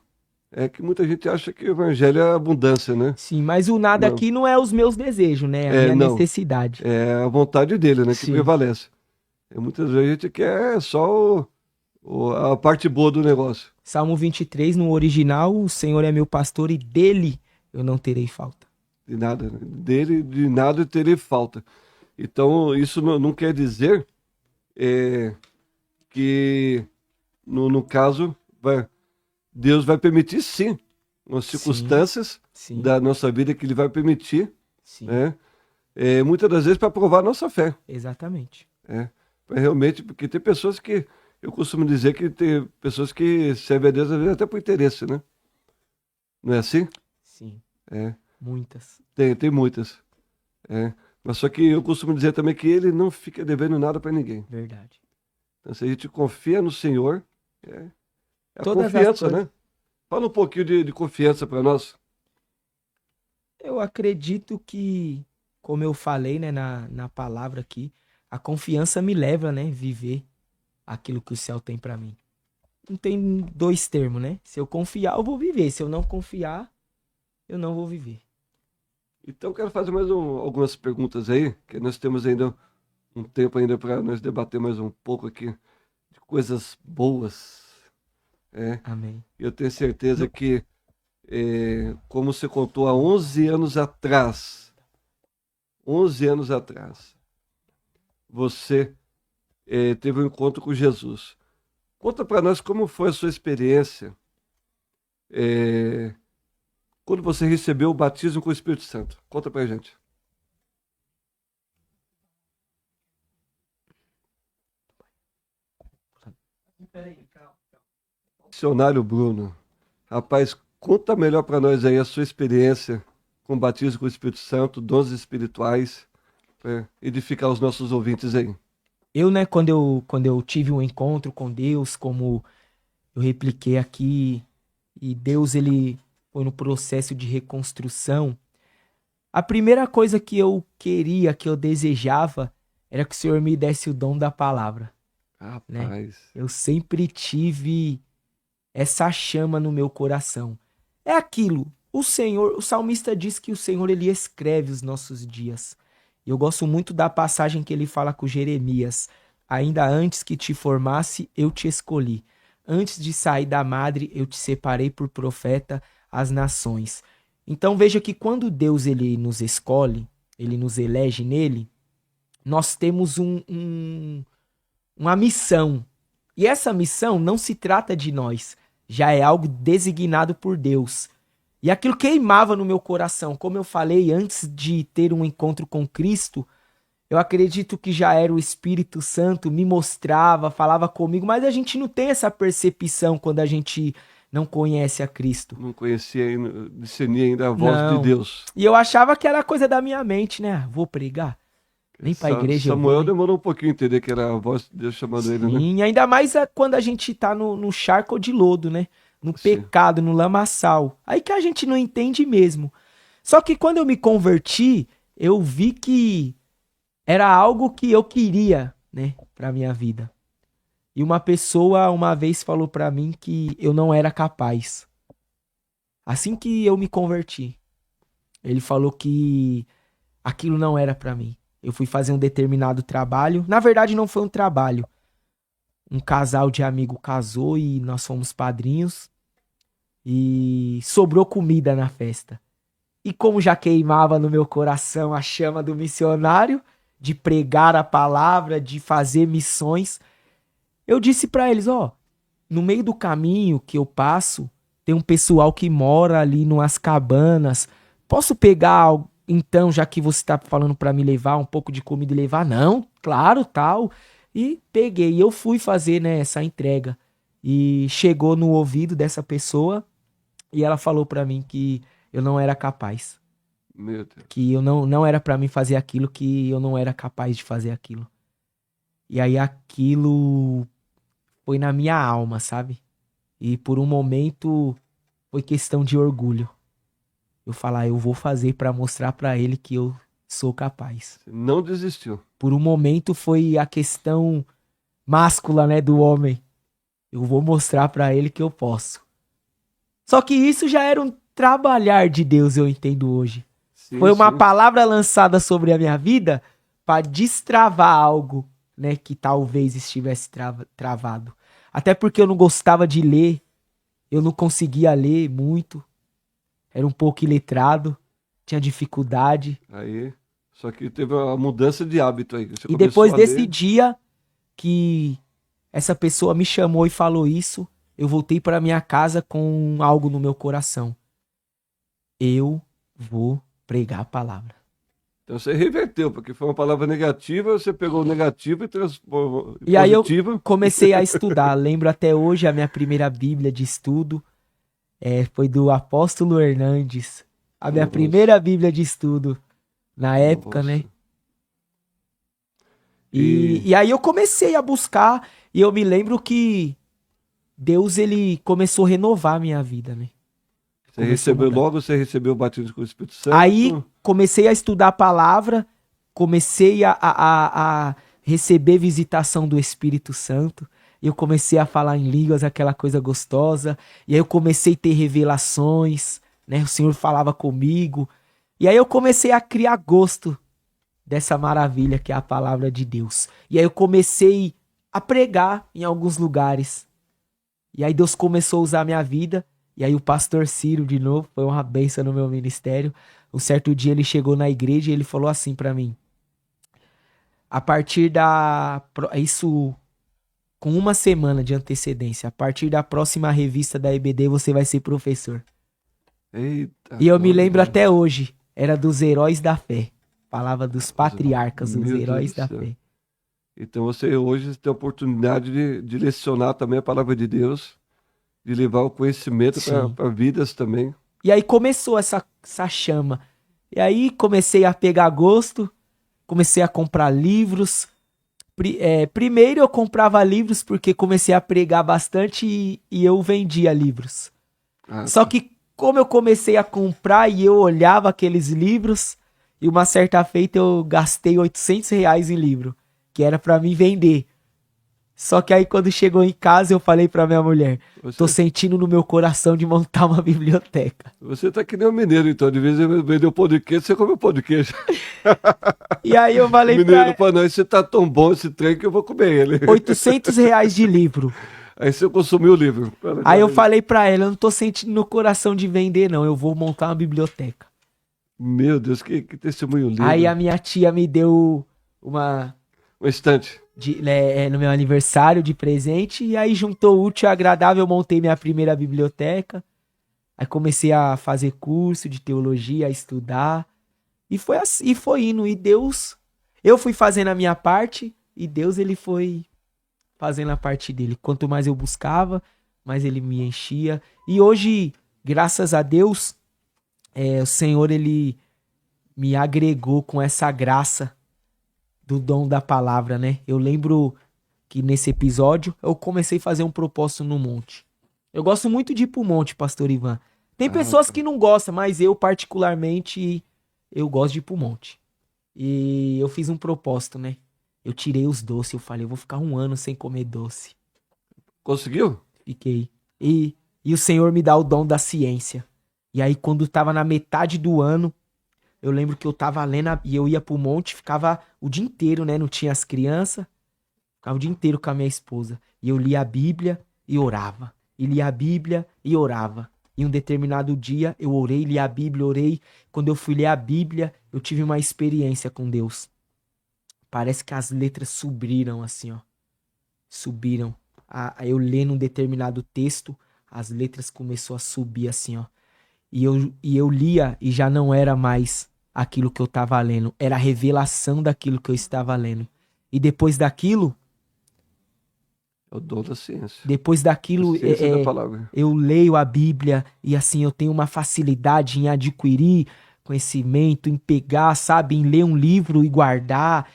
É que muita gente acha que o evangelho é abundância, né? Sim, mas o nada Não. aqui não é os meus desejos, né? É a minha Não. necessidade. É a vontade dele, né, que Sim. prevalece. E muitas vezes a gente quer só a parte boa do negócio. Salmo 23, no original, o Senhor é meu pastor e dele eu não terei falta. De nada, né? Dele, de nada terei falta. Então, isso não quer dizer que, no caso, Deus vai permitir, sim, umas Sim. circunstâncias Sim, da nossa vida que ele vai permitir, sim, né? Muitas das vezes para provar a nossa fé. exatamente. Pra realmente, porque tem pessoas que, eu costumo dizer que tem pessoas que servem a Deus às vezes até por interesse, né? Não é assim? Sim, É, muitas. tem muitas. Mas só que eu costumo dizer também que ele não fica devendo nada para ninguém. Verdade. Então, se a gente confia no Senhor, é a Todas as confiança, coisas. né? Fala um pouquinho de confiança para nós. Eu acredito que, como eu falei, né, na palavra aqui, a confiança me leva, né, viver aquilo que o céu tem pra mim. Não tem dois termos, né? Se eu confiar, eu vou viver. Se eu não confiar, eu não vou viver. Então, eu quero fazer mais algumas perguntas aí, que nós temos ainda um tempo ainda para nós debater mais um pouco aqui de coisas boas. Amém. Eu tenho certeza que, como você contou há 11 anos atrás, 11 anos atrás, você teve um encontro com Jesus. Conta para nós como foi a sua experiência quando você recebeu o batismo com o Espírito Santo. Conta pra gente. Missionário Bruno, rapaz, conta melhor para nós aí a sua experiência com o batismo com o Espírito Santo, dons espirituais, para edificar os nossos ouvintes aí. Eu, né, quando eu tive um encontro com Deus, como eu repliquei aqui, e Deus, ele foi no processo de reconstrução, a primeira coisa que eu queria, que eu desejava, era que o Senhor me desse o dom da palavra, né? Rapaz, Eu sempre tive essa chama no meu coração. É aquilo, o salmista diz que o Senhor, ele escreve os nossos dias. E eu gosto muito da passagem que ele fala com Jeremias: ainda antes que te formasse, eu te escolhi. Antes de sair da madre, eu te separei por profeta às nações. Então veja que quando Deus, ele nos escolhe, ele nos elege nele, nós temos uma missão. E essa missão não se trata de nós, já é algo designado por Deus. E aquilo queimava no meu coração. Como eu falei, antes de ter um encontro com Cristo, eu acredito que já era o Espírito Santo, me mostrava, falava comigo, mas a gente não tem essa percepção quando a gente não conhece a Cristo. não conhecia ainda, discernia ainda a voz de Não. Deus. E eu achava que era coisa da minha mente, né? Vou pregar. Nem pra igreja eu Samuel vou. demorou um pouquinho a entender que era a voz de Deus chamando ele, né? Sim, ainda mais quando a gente tá no charco de lodo, né? No Sim. pecado, no lamaçal. Aí que a gente não entende mesmo. Só que quando eu me converti, eu vi que era algo que eu queria, né, pra minha vida. E uma pessoa uma vez falou pra mim que eu não era capaz. Assim que eu me converti, ele falou que aquilo não era pra mim. Eu fui fazer um determinado trabalho. Na verdade, não foi um trabalho. Um casal de amigo casou e nós fomos padrinhos. E sobrou comida na festa. E como já queimava no meu coração a chama do missionário, de pregar a palavra, de fazer missões, eu disse pra eles, ó, no meio do caminho que eu passo, tem um pessoal que mora ali numas cabanas. Posso pegar, então, já que você tá falando pra me levar um pouco de comida e levar? Não, claro, tal. E peguei, eu fui fazer, né, essa entrega. E chegou no ouvido dessa pessoa e ela falou pra mim que eu não era capaz. Meu Deus. Que eu não era pra mim fazer aquilo, que eu não era capaz de fazer aquilo. E aí aquilo foi na minha alma, sabe? E por um momento foi questão de orgulho. Eu falar, eu vou fazer pra mostrar pra ele que eu sou capaz. Você não desistiu. Por um momento foi a questão máscula, né, do homem. Eu vou mostrar pra ele que eu posso. Só que isso já era um trabalhar de Deus, eu entendo hoje. Sim, Foi uma sim. palavra lançada sobre a minha vida pra destravar algo, né, que talvez estivesse travado. Até porque eu não gostava de ler, eu não conseguia ler muito, era um pouco iletrado, tinha dificuldade. Aí, só que teve uma mudança de hábito aí. Você E começou depois a desse ler. dia que essa pessoa me chamou e falou isso, eu voltei para minha casa com algo no meu coração. Eu vou pregar a palavra. Então você reverteu, porque foi uma palavra negativa, você pegou o negativo e transformou em E aí eu positivo. comecei a estudar. Lembro até hoje a minha primeira Bíblia de estudo foi do Apóstolo Hernandes. A minha Nossa, primeira Bíblia de estudo na época, nossa. né? E E aí eu comecei a buscar e eu me lembro que Deus, ele começou a renovar a minha vida, né? você Começou a recebeu mudar. logo, você recebeu o batismo com o Espírito Aí Santo. comecei a estudar a palavra, comecei a receber visitação do Espírito Santo. Eu comecei a falar em línguas, aquela coisa gostosa. E aí eu comecei a ter revelações, né? O Senhor falava comigo. E aí eu comecei a criar gosto dessa maravilha que é a palavra de Deus. E aí eu comecei a pregar em alguns lugares. E aí Deus começou a usar a minha vida. E aí o pastor Ciro, de novo, foi uma bênção no meu ministério. Um certo dia ele chegou na igreja e ele falou assim pra mim: a partir isso com uma semana de antecedência, a partir da próxima revista da EBD você vai ser professor. Eita, E eu me glória a lembro Deus. até hoje, era dos heróis da fé. Falava dos patriarcas, os Meu Deus heróis do da céu. fé. Então você hoje tem a oportunidade de lecionar também a palavra de Deus, de levar o conhecimento Sim. para vidas também. E aí começou essa chama. E aí comecei a pegar gosto, comecei a comprar livros. Primeiro eu comprava livros porque comecei a pregar bastante e eu vendia livros. Ah, Só tá. que como eu comecei a comprar e eu olhava aqueles livros, e uma certa feita eu gastei R$ 800 em livro, que era pra mim vender. Só que aí quando chegou em casa eu falei pra minha mulher, tô Você, sentindo no meu coração de montar uma biblioteca. você tá que nem um mineiro, então. De vez em quando vender o pão de queijo, você come o pão de queijo. E aí eu O falei mineiro pra fala, não, esse tá tão bom esse trem que eu vou comer ele. R$ 800 de livro. Aí você consumiu o livro. Aí eu falei pra ela, eu não tô sentindo no coração de vender não, eu vou montar uma biblioteca. Meu Deus, que testemunho Aí a lindo. minha tia me deu uma Um instante. no meu aniversário de presente, e aí juntou o útil e agradável, eu montei minha primeira biblioteca, aí comecei a fazer curso de teologia, a estudar, e foi assim, e foi indo, e Deus, eu fui fazendo a minha parte, e Deus, ele foi fazendo a parte dele. Quanto mais eu buscava, mais ele me enchia, e hoje, graças a Deus, o Senhor, ele me agregou com essa graça do dom da palavra, né? Eu lembro que nesse episódio eu comecei a fazer um propósito no monte. Eu gosto muito de ir pro monte, pastor Ivan. Tem Ah, pessoas tá. que não gostam, mas eu particularmente eu gosto de ir pro monte. E eu fiz um propósito, né? Eu tirei os doces, eu falei, eu vou ficar um ano sem comer doce. Conseguiu? Fiquei. E o Senhor me dá o dom da ciência. E aí, quando tava na metade do ano, eu lembro que eu tava lendo e eu ia pro monte, ficava o dia inteiro, né? Não tinha as crianças. Ficava o dia inteiro com a minha esposa. E eu lia a Bíblia e orava. E lia a Bíblia e orava. E um determinado dia eu orei, li a Bíblia, orei. Quando eu fui ler a Bíblia, eu tive uma experiência com Deus. Parece que as letras subiram assim, ó. Subiram. Eu lendo um determinado texto, as letras começou a subir assim, ó. E eu lia e já não era mais aquilo que eu estava lendo. Era a revelação daquilo que eu estava lendo. E depois daquilo, É o dom da ciência. depois daquilo, A ciência da palavra. eu leio a Bíblia e assim eu tenho uma facilidade em adquirir conhecimento, em pegar, sabe, em ler um livro e guardar.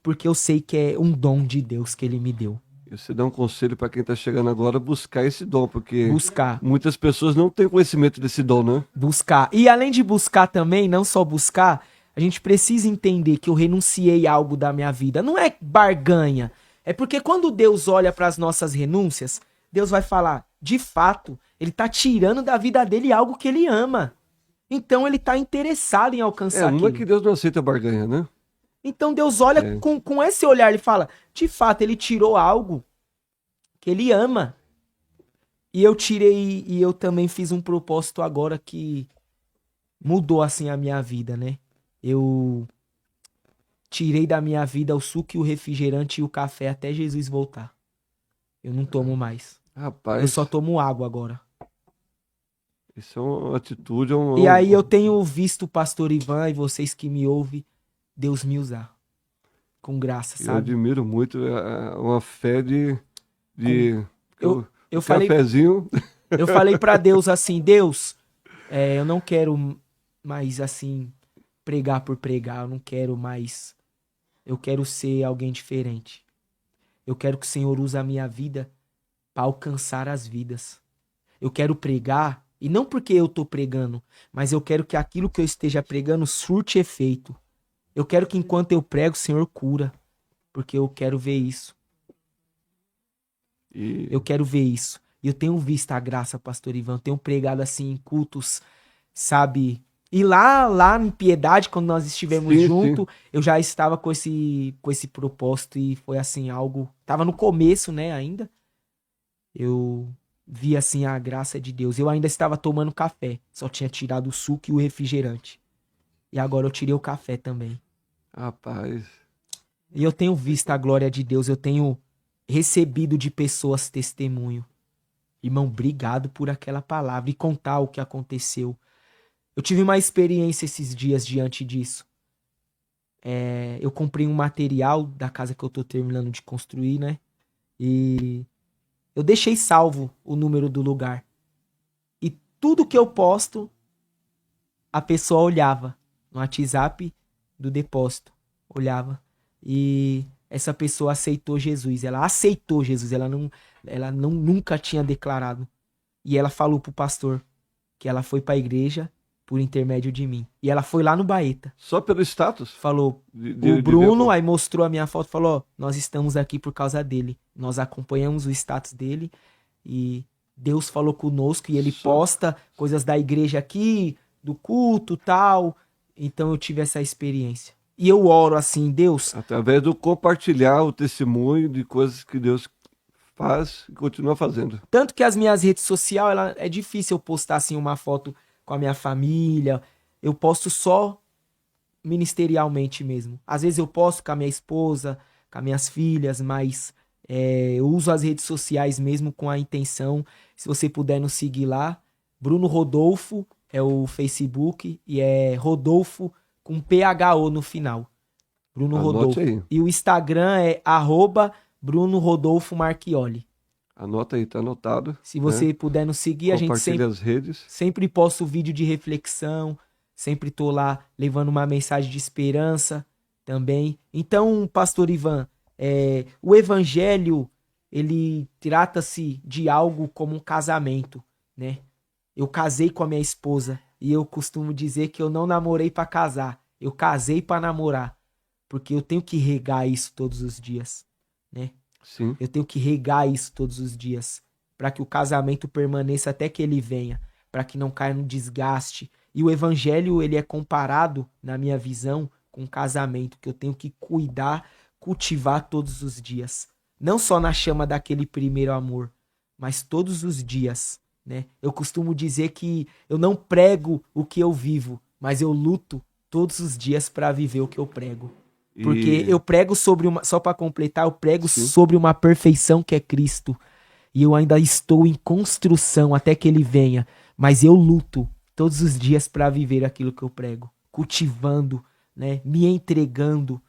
Porque eu sei que é um dom de Deus que ele me deu. E você dá um conselho para quem está chegando agora buscar esse dom, porque Buscar. muitas pessoas não têm conhecimento desse dom, né? Buscar. E além de buscar também, não só buscar, a gente precisa entender que eu renunciei a algo da minha vida. Não é barganha. É porque quando Deus olha para as nossas renúncias, Deus vai falar, de fato, ele tá tirando da vida dele algo que ele ama. Então ele tá interessado em alcançar Não é aquilo. que Deus não aceita barganha, né? Então Deus olha É. com esse olhar, ele fala, de fato, ele tirou algo que ele ama. E eu tirei, e eu também fiz um propósito agora que mudou assim a minha vida, né? Eu tirei da minha vida o suco e o refrigerante e o café até Jesus voltar. Eu não tomo mais. Eu Rapaz, só tomo água agora. isso é uma atitude, E aí eu tenho visto o pastor Ivan e vocês que me ouvem, Deus me usar. Com graça, eu sabe? admiro muito uma fé de Eu o falei, cafezinho. eu falei para Deus assim, Deus, eu não quero mais assim pregar por pregar, eu não quero mais. Eu quero ser alguém diferente. Eu quero que o Senhor use a minha vida para alcançar as vidas. Eu quero pregar, e não porque eu tô pregando, mas eu quero que aquilo que eu esteja pregando surte efeito. Eu quero que enquanto eu prego, o Senhor cura, porque eu quero ver isso. E Eu quero ver isso. E eu tenho visto a graça, pastor Ivan, eu tenho pregado assim em cultos, sabe? E lá em Piedade, quando nós estivemos Sim, junto, eu já estava com esse propósito e foi assim algo, tava no começo, né, ainda. Eu vi assim a graça de Deus. Eu ainda estava tomando café, só tinha tirado o suco e o refrigerante. E agora eu tirei o café também. rapaz, E eu tenho visto a glória de Deus, eu tenho recebido de pessoas testemunho. Irmão, obrigado por aquela palavra e contar o que aconteceu. Eu tive uma experiência esses dias diante disso. Eu comprei um material da casa que eu tô terminando de construir, né? E eu deixei salvo o número do lugar. E tudo que eu posto, a pessoa olhava no WhatsApp do depósito. Olhava. E essa pessoa aceitou Jesus. Ela aceitou Jesus. Ela não nunca tinha declarado. E ela falou pro pastor que ela foi pra igreja por intermédio de mim. E ela foi lá no Baeta. só pelo status Falou, de o Bruno, ver- aí mostrou a minha foto, falou, ó, nós estamos aqui por causa dele. Nós acompanhamos o status dele e Deus falou conosco e ele Só- posta coisas da igreja aqui, do culto, tal. Então eu tive essa experiência. E eu oro assim, Deus, através do compartilhar o testemunho de coisas que Deus faz e continua fazendo. tanto que as minhas redes sociais, é difícil eu postar assim uma foto com a minha família. Eu posto só ministerialmente mesmo. Às vezes eu posto com a minha esposa, com as minhas filhas, mas eu uso as redes sociais mesmo com a intenção. Se você puder nos seguir lá, Bruno Rodolfo é o Facebook e é Rodolfo com PHO no final. Bruno Anote Rodolfo. aí. E o Instagram é @Bruno Rodolfo Marchioli. Anota aí, tá anotado. Se você né? puder nos seguir, a gente Compartilha as redes. sempre posto vídeo de reflexão, sempre tô lá levando uma mensagem de esperança também. Então, pastor Ivan, o evangelho, ele trata-se de algo como um casamento, né? Eu casei com a minha esposa e eu costumo dizer que eu não namorei pra casar, eu casei pra namorar, porque eu tenho que regar isso todos os dias, né? Sim. Eu tenho que regar isso todos os dias, para que o casamento permaneça até que ele venha, para que não caia no desgaste. E o evangelho, ele é comparado, na minha visão, com um casamento que eu tenho que cuidar, cultivar todos os dias. Não só na chama daquele primeiro amor, mas todos os dias, né? Eu costumo dizer que eu não prego o que eu vivo, mas eu luto todos os dias para viver o que eu prego. Porque E eu prego sobre uma, só para completar, eu prego sim. sobre uma perfeição que é Cristo. E eu ainda estou em construção até que ele venha, mas eu luto todos os dias para viver aquilo que eu prego, cultivando, né, me entregando.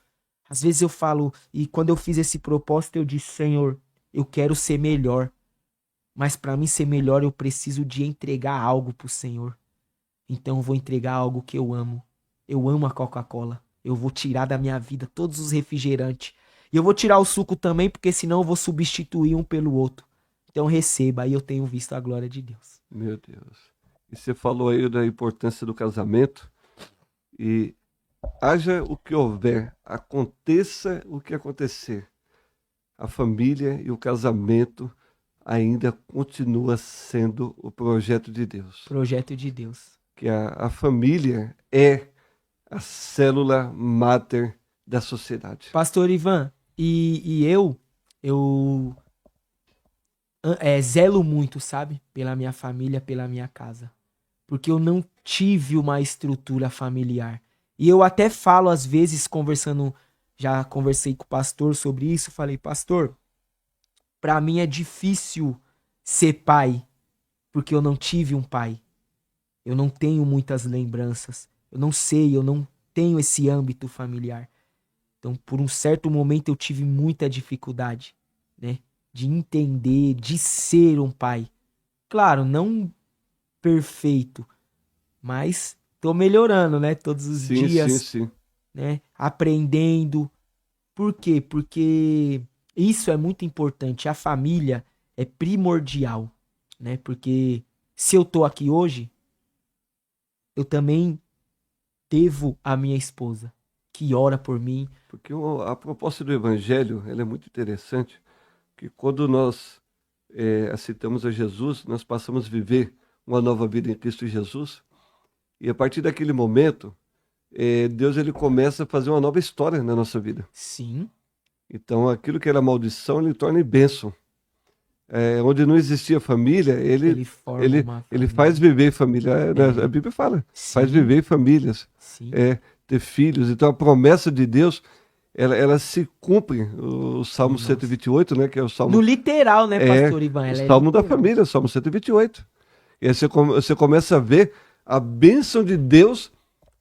Às vezes eu falo, e quando eu fiz esse propósito, eu disse, Senhor, eu quero ser melhor, mas para mim ser melhor eu preciso de entregar algo pro Senhor. Então eu vou entregar algo que eu amo. Eu amo a Coca-Cola. Eu vou tirar da minha vida todos os refrigerantes. E eu vou tirar o suco também, porque senão eu vou substituir um pelo outro. Então receba, aí eu tenho visto a glória de Deus. Meu Deus. E você falou aí da importância do casamento. E haja o que houver, aconteça o que acontecer, a família e o casamento ainda continua sendo o projeto de Deus. Projeto de Deus. Que a família é a célula máter da sociedade. Pastor Ivan, eu zelo muito, sabe? Pela minha família, pela minha casa. Porque eu não tive uma estrutura familiar. E eu até falo, às vezes, conversando, já conversei com o pastor sobre isso, falei, pastor, pra mim é difícil ser pai, porque eu não tive um pai. Eu não tenho muitas lembranças. Eu não sei, eu não tenho esse âmbito familiar. Então, por um certo momento, eu tive muita dificuldade, né? De entender, de ser um pai. Claro, não perfeito, mas tô melhorando, né? Todos os Sim, sim, dias, sim. né? Aprendendo. Por quê? Porque isso é muito importante. A família é primordial, né? Porque se eu tô aqui hoje, eu também devo à minha esposa, que ora por mim. Porque a proposta do Evangelho ela é muito interessante, que quando nós aceitamos a Jesus, nós passamos a viver uma nova vida em Cristo Jesus, e a partir daquele momento, Deus ele começa a fazer uma nova história na nossa vida. Sim, Então, aquilo que era maldição, ele torna em bênção. Onde não existia família, ele forma ele, uma ele faz família. viver família. Né? A Bíblia fala, faz Sim, viver famílias, sim. ter filhos. Então, a promessa de Deus, ela se cumpre. O Salmo Nossa. 128, né, que é o No Salmo, literal, né, pastor Ivan? o Ela é Salmo da literal. família, o Salmo 128. E aí você começa a ver a bênção de Deus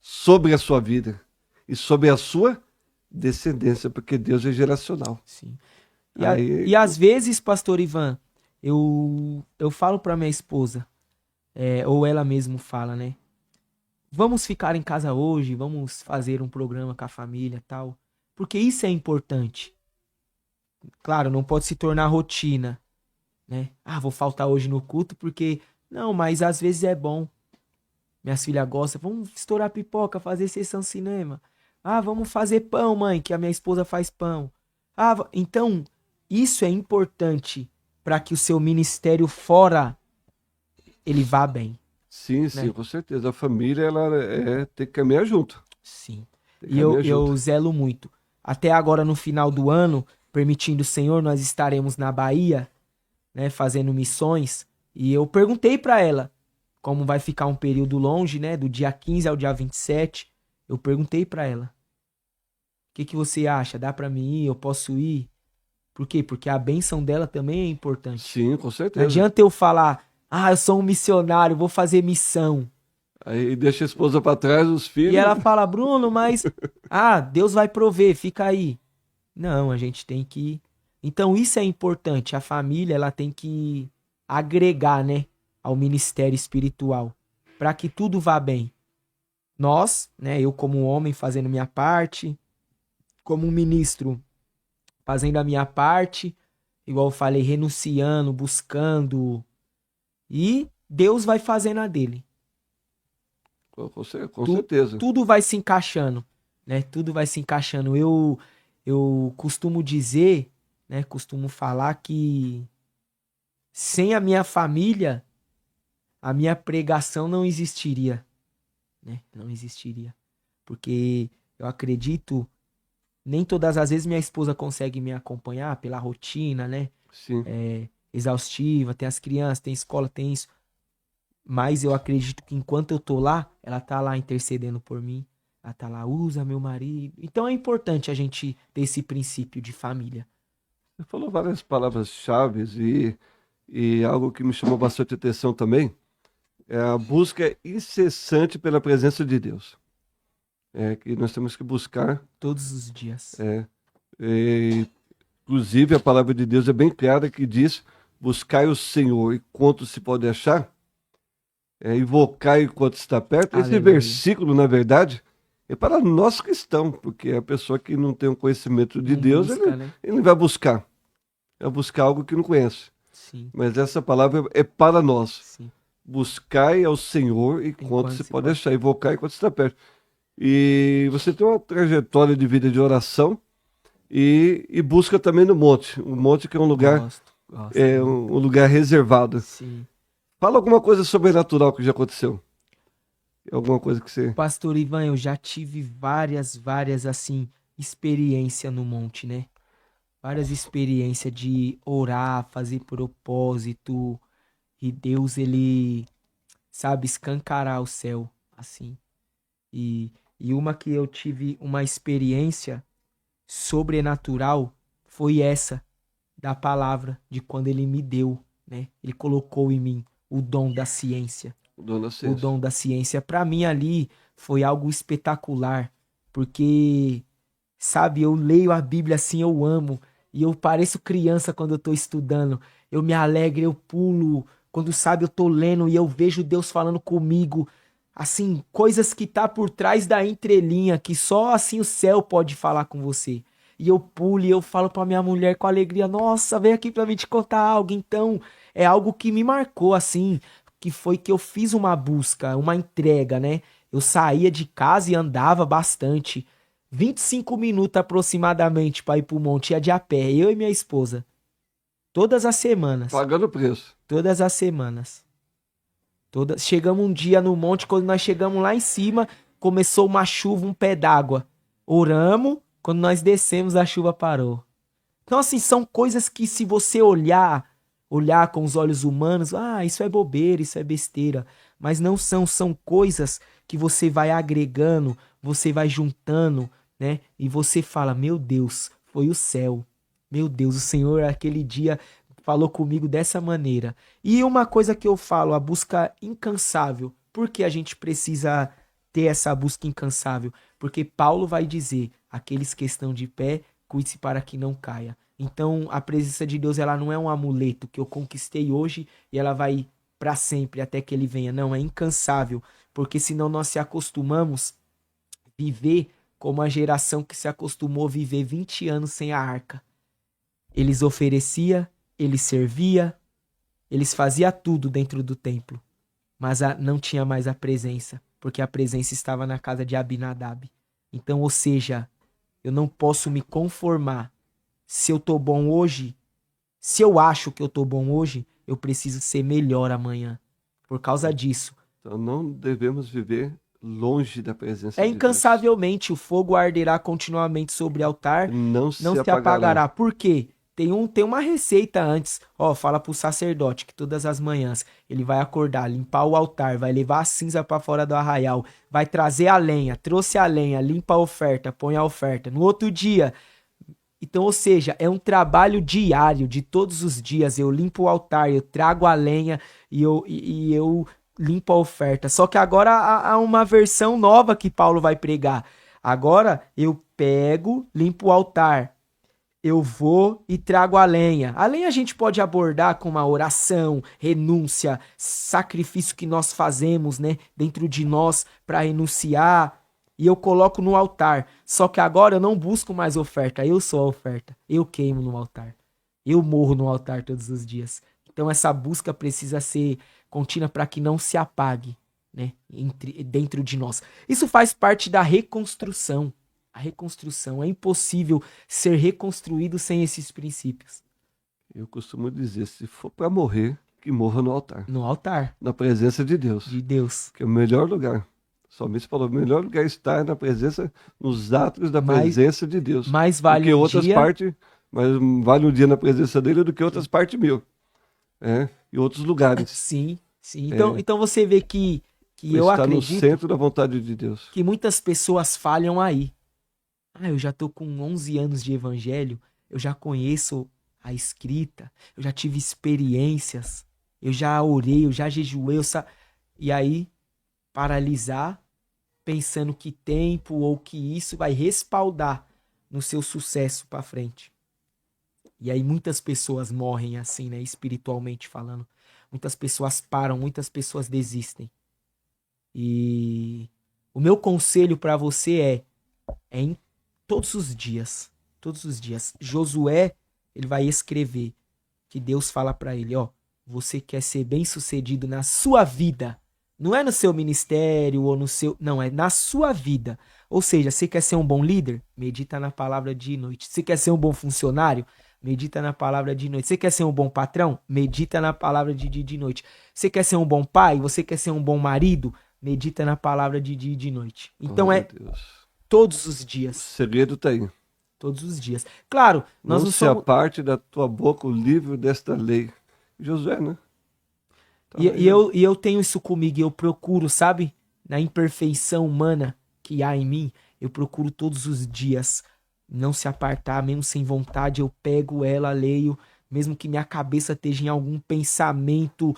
sobre a sua vida e sobre a sua descendência, porque Deus é geracional. Sim. Aí, E às vezes, pastor Ivan, eu falo pra minha esposa, ou ela mesmo fala, né? Vamos ficar em casa hoje, vamos fazer um programa com a família e tal. Porque isso é importante. Claro, não pode se tornar rotina, né? Ah, vou faltar hoje no culto porque. Não, mas às vezes é bom. Minhas filhas gostam. Vamos estourar pipoca, fazer sessão cinema. Ah, vamos fazer pão, mãe, que a minha esposa faz pão. Ah, então, isso é importante para que o seu ministério fora ele vá bem, sim, sim, né? com certeza. A família, ela tem que caminhar junto. Sim. Tem que E eu, caminhar eu junto. zelo muito. Até agora, no final do ano, permitindo o Senhor, nós estaremos na Bahia, né, fazendo missões. E eu perguntei para ela como vai ficar um período longe, né, do dia 15 ao dia 27. Eu perguntei para ela: "O que que você acha? Dá para mim ir? Eu posso ir?" Por quê? Porque a bênção dela também é importante. Sim, com Não certeza. adianta eu falar: "Ah, eu sou um missionário, vou fazer missão." Aí deixa a esposa para trás, os E filhos. ela fala: "Bruno, mas Deus vai prover, fica aí." Não, a gente tem que. Então isso é importante. A família ela tem que agregar, né, ao ministério espiritual para que tudo vá bem. Nós, né, eu como homem fazendo minha parte, como um ministro fazendo a minha parte, igual eu falei, renunciando, buscando e Deus vai fazendo a dele. Com certeza. Tudo vai se encaixando, né? Tudo vai se encaixando. Eu costumo dizer né? Costumo falar que sem a minha família, a minha pregação não existiria, né? Não existiria. Porque eu acredito, nem todas as vezes minha esposa consegue me acompanhar pela rotina, né? Sim. Exaustiva, tem as crianças, tem escola, tem isso. Mas eu acredito que enquanto eu tô lá, ela tá lá intercedendo por mim. Ela tá lá, usa meu marido. Então é importante a gente ter esse princípio de família. Você falou várias palavras-chave e algo que me chamou bastante atenção também é a busca incessante pela presença de Deus. É que nós temos que buscar. Todos os dias. E, inclusive, a palavra de Deus é bem clara que diz: buscai o Senhor enquanto se pode achar, invocai enquanto está perto. Esse Aleluia. versículo, na verdade, é para nós cristãos, porque a pessoa que não tem um conhecimento de Não Deus, busca, né? ele não vai buscar. É buscar algo que não conhece. Sim, Mas essa palavra é para nós. sim. Buscai ao Senhor enquanto se pode achar, invocar enquanto está perto. E você tem uma trajetória de vida de oração e busca também no monte. O monte que é um lugar, Gosto. um lugar reservado. Sim. Fala alguma coisa sobrenatural que já aconteceu. Alguma coisa que você... Pastor Ivan, eu já tive várias, assim, experiências no monte, né? Várias experiências de orar, fazer propósito. E Deus, ele, sabe, escancarar o céu, assim. E uma que eu tive uma experiência sobrenatural foi essa, da palavra, de quando ele me deu, né? Ele colocou em mim o dom da ciência. O dom da ciência. Para mim ali foi algo espetacular, porque, sabe, eu leio a Bíblia assim, eu amo, e eu pareço criança quando eu tô estudando. Eu me alegro, eu pulo, quando, sabe, eu tô lendo e eu vejo Deus falando comigo, assim, coisas que tá por trás da entrelinha, que só assim o céu pode falar com você. E eu pulo e eu falo pra minha mulher com alegria, nossa, vem aqui pra mim te contar algo. Então, é algo que me marcou, assim, que foi que eu fiz uma busca, uma entrega, né? Eu saía de casa e andava bastante. 25 minutos aproximadamente para ir pro monte, ia de a pé, eu e minha esposa. Todas as semanas. Pagando o preço. Todas as semanas. Chegamos um dia no monte, quando nós chegamos lá em cima, começou uma chuva, um pé d'água. Oramos, quando nós descemos, a chuva parou. Então, assim, são coisas que se você olhar com os olhos humanos, isso é bobeira, isso é besteira. Mas não são coisas que você vai agregando, você vai juntando, né? E você fala, meu Deus, foi o céu. Meu Deus, o Senhor aquele dia falou comigo dessa maneira. E uma coisa que eu falo, a busca incansável. Por que a gente precisa ter essa busca incansável? Porque Paulo vai dizer, aqueles que estão de pé, cuide-se para que não caia. Então, a presença de Deus, ela não é um amuleto que eu conquistei hoje e ela vai para sempre até que ele venha. Não, é incansável, porque senão nós se acostumamos a viver como a geração que se acostumou a viver 20 anos sem a arca. Eles ofereciam, eles serviam, eles faziam tudo dentro do templo, mas não tinha mais a presença, porque a presença estava na casa de Abinadab. Então, ou seja, eu não posso me conformar. Se eu tô bom hoje, se eu acho que eu tô bom hoje, eu preciso ser melhor amanhã. Por causa disso. Então não devemos viver longe da presença de Deus. Incansavelmente o fogo arderá continuamente sobre o altar, Não se se apagará. Por quê? Tem uma receita antes. Fala pro sacerdote que todas as manhãs ele vai acordar, limpar o altar, vai levar a cinza para fora do arraial, vai trazer a lenha, trouxe a lenha, limpa a oferta, põe a oferta. No outro dia, então, ou seja, é um trabalho diário, de todos os dias. Eu limpo o altar, eu trago a lenha e eu limpo a oferta. Só que agora há uma versão nova que Paulo vai pregar. Agora eu pego, limpo o altar, eu vou e trago a lenha. A lenha a gente pode abordar com uma oração, renúncia, sacrifício que nós fazemos, né, dentro de nós para renunciar. E eu coloco no altar. Só que agora eu não busco mais oferta. Eu sou a oferta. Eu queimo no altar. Eu morro no altar todos os dias. Então essa busca precisa ser contínua para que não se apague, né, dentro de nós. Isso faz parte da reconstrução. A reconstrução. É impossível ser reconstruído sem esses princípios. Eu costumo dizer, se for para morrer, que morra no altar. No altar Na presença de Deus. de Deus. Que é o melhor lugar. Salmista falou, o melhor lugar está na presença, nos atos da Mais- presença de Deus. Mais Do vale que um outras dia... partes, mas vale um dia na presença dele do que outras partes mil. E outros lugares. Sim, sim. Então você vê que Por eu estar no acredito centro da vontade de Deus. que muitas pessoas falham aí. Eu já tô com 11 anos de evangelho, eu já conheço a escrita, eu já tive experiências, eu já orei, eu já jejuei, e aí paralisar, pensando que tempo ou que isso vai respaldar no seu sucesso para frente. E aí muitas pessoas morrem assim, né, espiritualmente falando. Muitas pessoas param, muitas pessoas desistem. E o meu conselho para você é em todos os dias, todos os dias. Josué, ele vai escrever que Deus fala para ele, ó, você quer ser bem-sucedido na sua vida. Não é no seu ministério ou no seu, não, é na sua vida. Ou seja, você quer ser um bom líder? Medita na palavra dia e noite. Você quer ser um bom funcionário? Medita na palavra de noite. Você quer ser um bom patrão? Medita na palavra de dia e de noite. Você quer ser um bom pai? Você quer ser um bom marido? Medita na palavra de dia e de noite. Então Glória é a Deus. todos os O dias. segredo está aí. Todos os dias. Claro, nós Não não se somos... aparte da tua boca o livro desta lei. Josué, né? Tá E, aí, e eu, e eu tenho isso comigo, e eu procuro, sabe? Na imperfeição humana que há em mim, eu procuro todos os dias não se apartar, mesmo sem vontade, eu pego ela, leio, mesmo que minha cabeça esteja em algum pensamento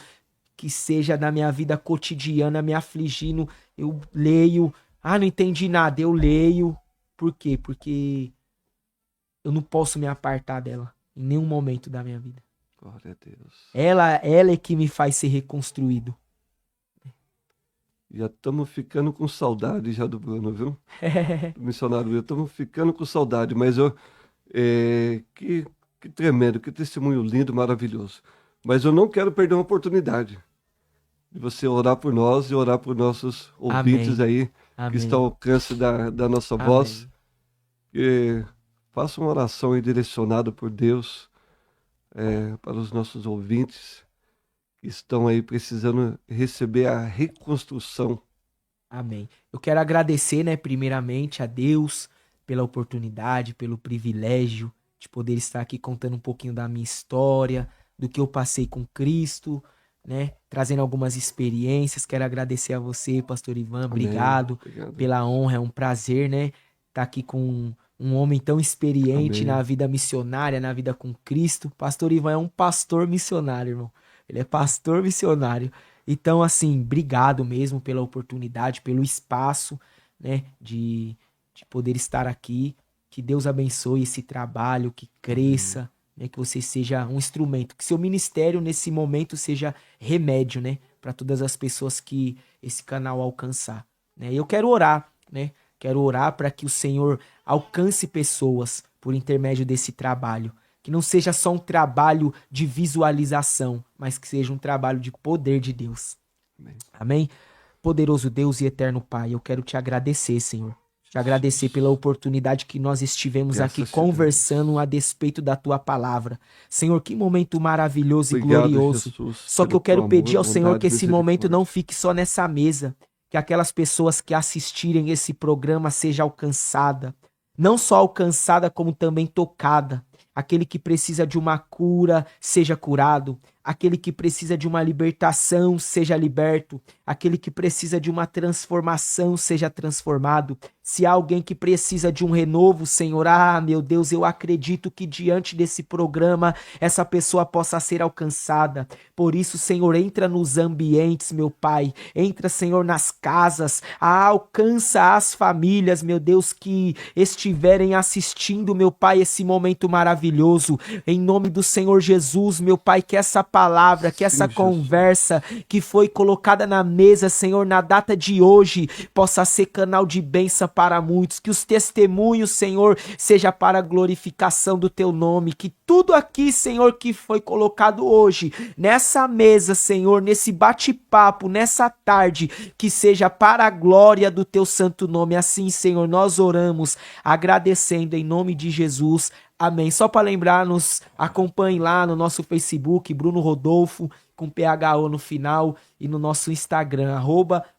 que seja da minha vida cotidiana me afligindo, eu leio. Não entendi nada, eu leio. Por quê? Porque eu não posso me apartar dela em nenhum momento da minha vida. Glória a Deus. Ela é que me faz ser reconstruído. Já estamos ficando com saudade já do Bruno, viu? Do missionário Bruno. Estamos ficando com saudade, mas que tremendo, que testemunho lindo, maravilhoso. Mas eu não quero perder uma oportunidade de você orar por nós e orar por nossos ouvintes aí, que Amém. estão ao alcance da nossa Amém. voz. Que faça uma oração aí direcionada por Deus para os nossos ouvintes que estão aí precisando receber a reconstrução. Amém. Eu quero agradecer, né, primeiramente a Deus pela oportunidade, pelo privilégio de poder estar aqui contando um pouquinho da minha história, do que eu passei com Cristo, né, trazendo algumas experiências. Quero agradecer a você, Pastor Ivan, Amém. obrigado pela honra, é um prazer, né, estar aqui com um homem tão experiente Amém. na vida missionária, na vida com Cristo. Pastor Ivan é um pastor missionário, irmão. Ele é pastor missionário. Então, assim, obrigado mesmo pela oportunidade, pelo espaço, né, de poder estar aqui. Que Deus abençoe esse trabalho, que cresça, né, que você seja um instrumento, que seu ministério nesse momento seja remédio, né, para todas as pessoas que esse canal alcançar, né? Eu quero orar, né? Quero orar para que o Senhor alcance pessoas por intermédio desse trabalho. Que não seja só um trabalho de visualização, mas que seja um trabalho de poder de Deus. Amém. Amém? Poderoso Deus e eterno Pai, eu quero te agradecer, Senhor. Te agradecer pela oportunidade que nós estivemos Graças aqui a conversando a despeito da tua palavra. Senhor, que momento maravilhoso Obrigado, e glorioso. Jesus, Só que pelo eu quero teu pedir amor, ao Senhor bondade, que esse momento misericórdia. não fique só nessa mesa. Que aquelas pessoas que assistirem esse programa seja alcançada. Não só alcançada, como também tocada. Aquele que precisa de uma cura, seja curado. Aquele que precisa de uma libertação, seja liberto. Aquele que precisa de uma transformação, seja transformado. Se há alguém que precisa de um renovo, Senhor, meu Deus, eu acredito que diante desse programa, essa pessoa possa ser alcançada. Por isso, Senhor, entra nos ambientes, meu Pai. Entra, Senhor, nas casas. Alcança as famílias, meu Deus, que estiverem assistindo, meu Pai, esse momento maravilhoso. Em nome do Senhor Jesus, meu Pai, que essa palavra, que Sim, essa Jesus. conversa que foi colocada na mesa, Senhor, na data de hoje, possa ser canal de bênção para muitos, que os testemunhos, Senhor, seja para a glorificação do teu nome, que tudo aqui, Senhor, que foi colocado hoje, nessa mesa, Senhor, nesse bate-papo, nessa tarde, que seja para a glória do teu santo nome. Assim, Senhor, nós oramos, agradecendo em nome de Jesus. Amém. Só para lembrar, nos acompanhe lá no nosso Facebook, Bruno Rodolfo, com PHO no final, e no nosso Instagram,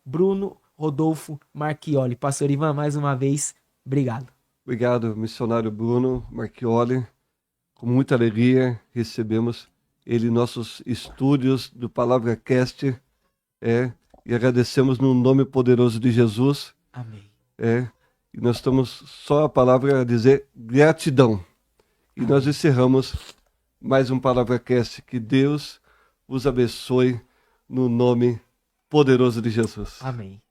@Bruno Rodolfo Marchioli. Pastor Ivan, mais uma vez, obrigado. Obrigado, missionário Bruno Marchioli. Com muita alegria recebemos ele em nossos estúdios do Palavra Cast, e agradecemos no nome poderoso de Jesus. Amém. E nós estamos só a palavra a dizer gratidão. E nós encerramos mais um Palavra Cast. Que Deus vos abençoe no nome poderoso de Jesus. Amém.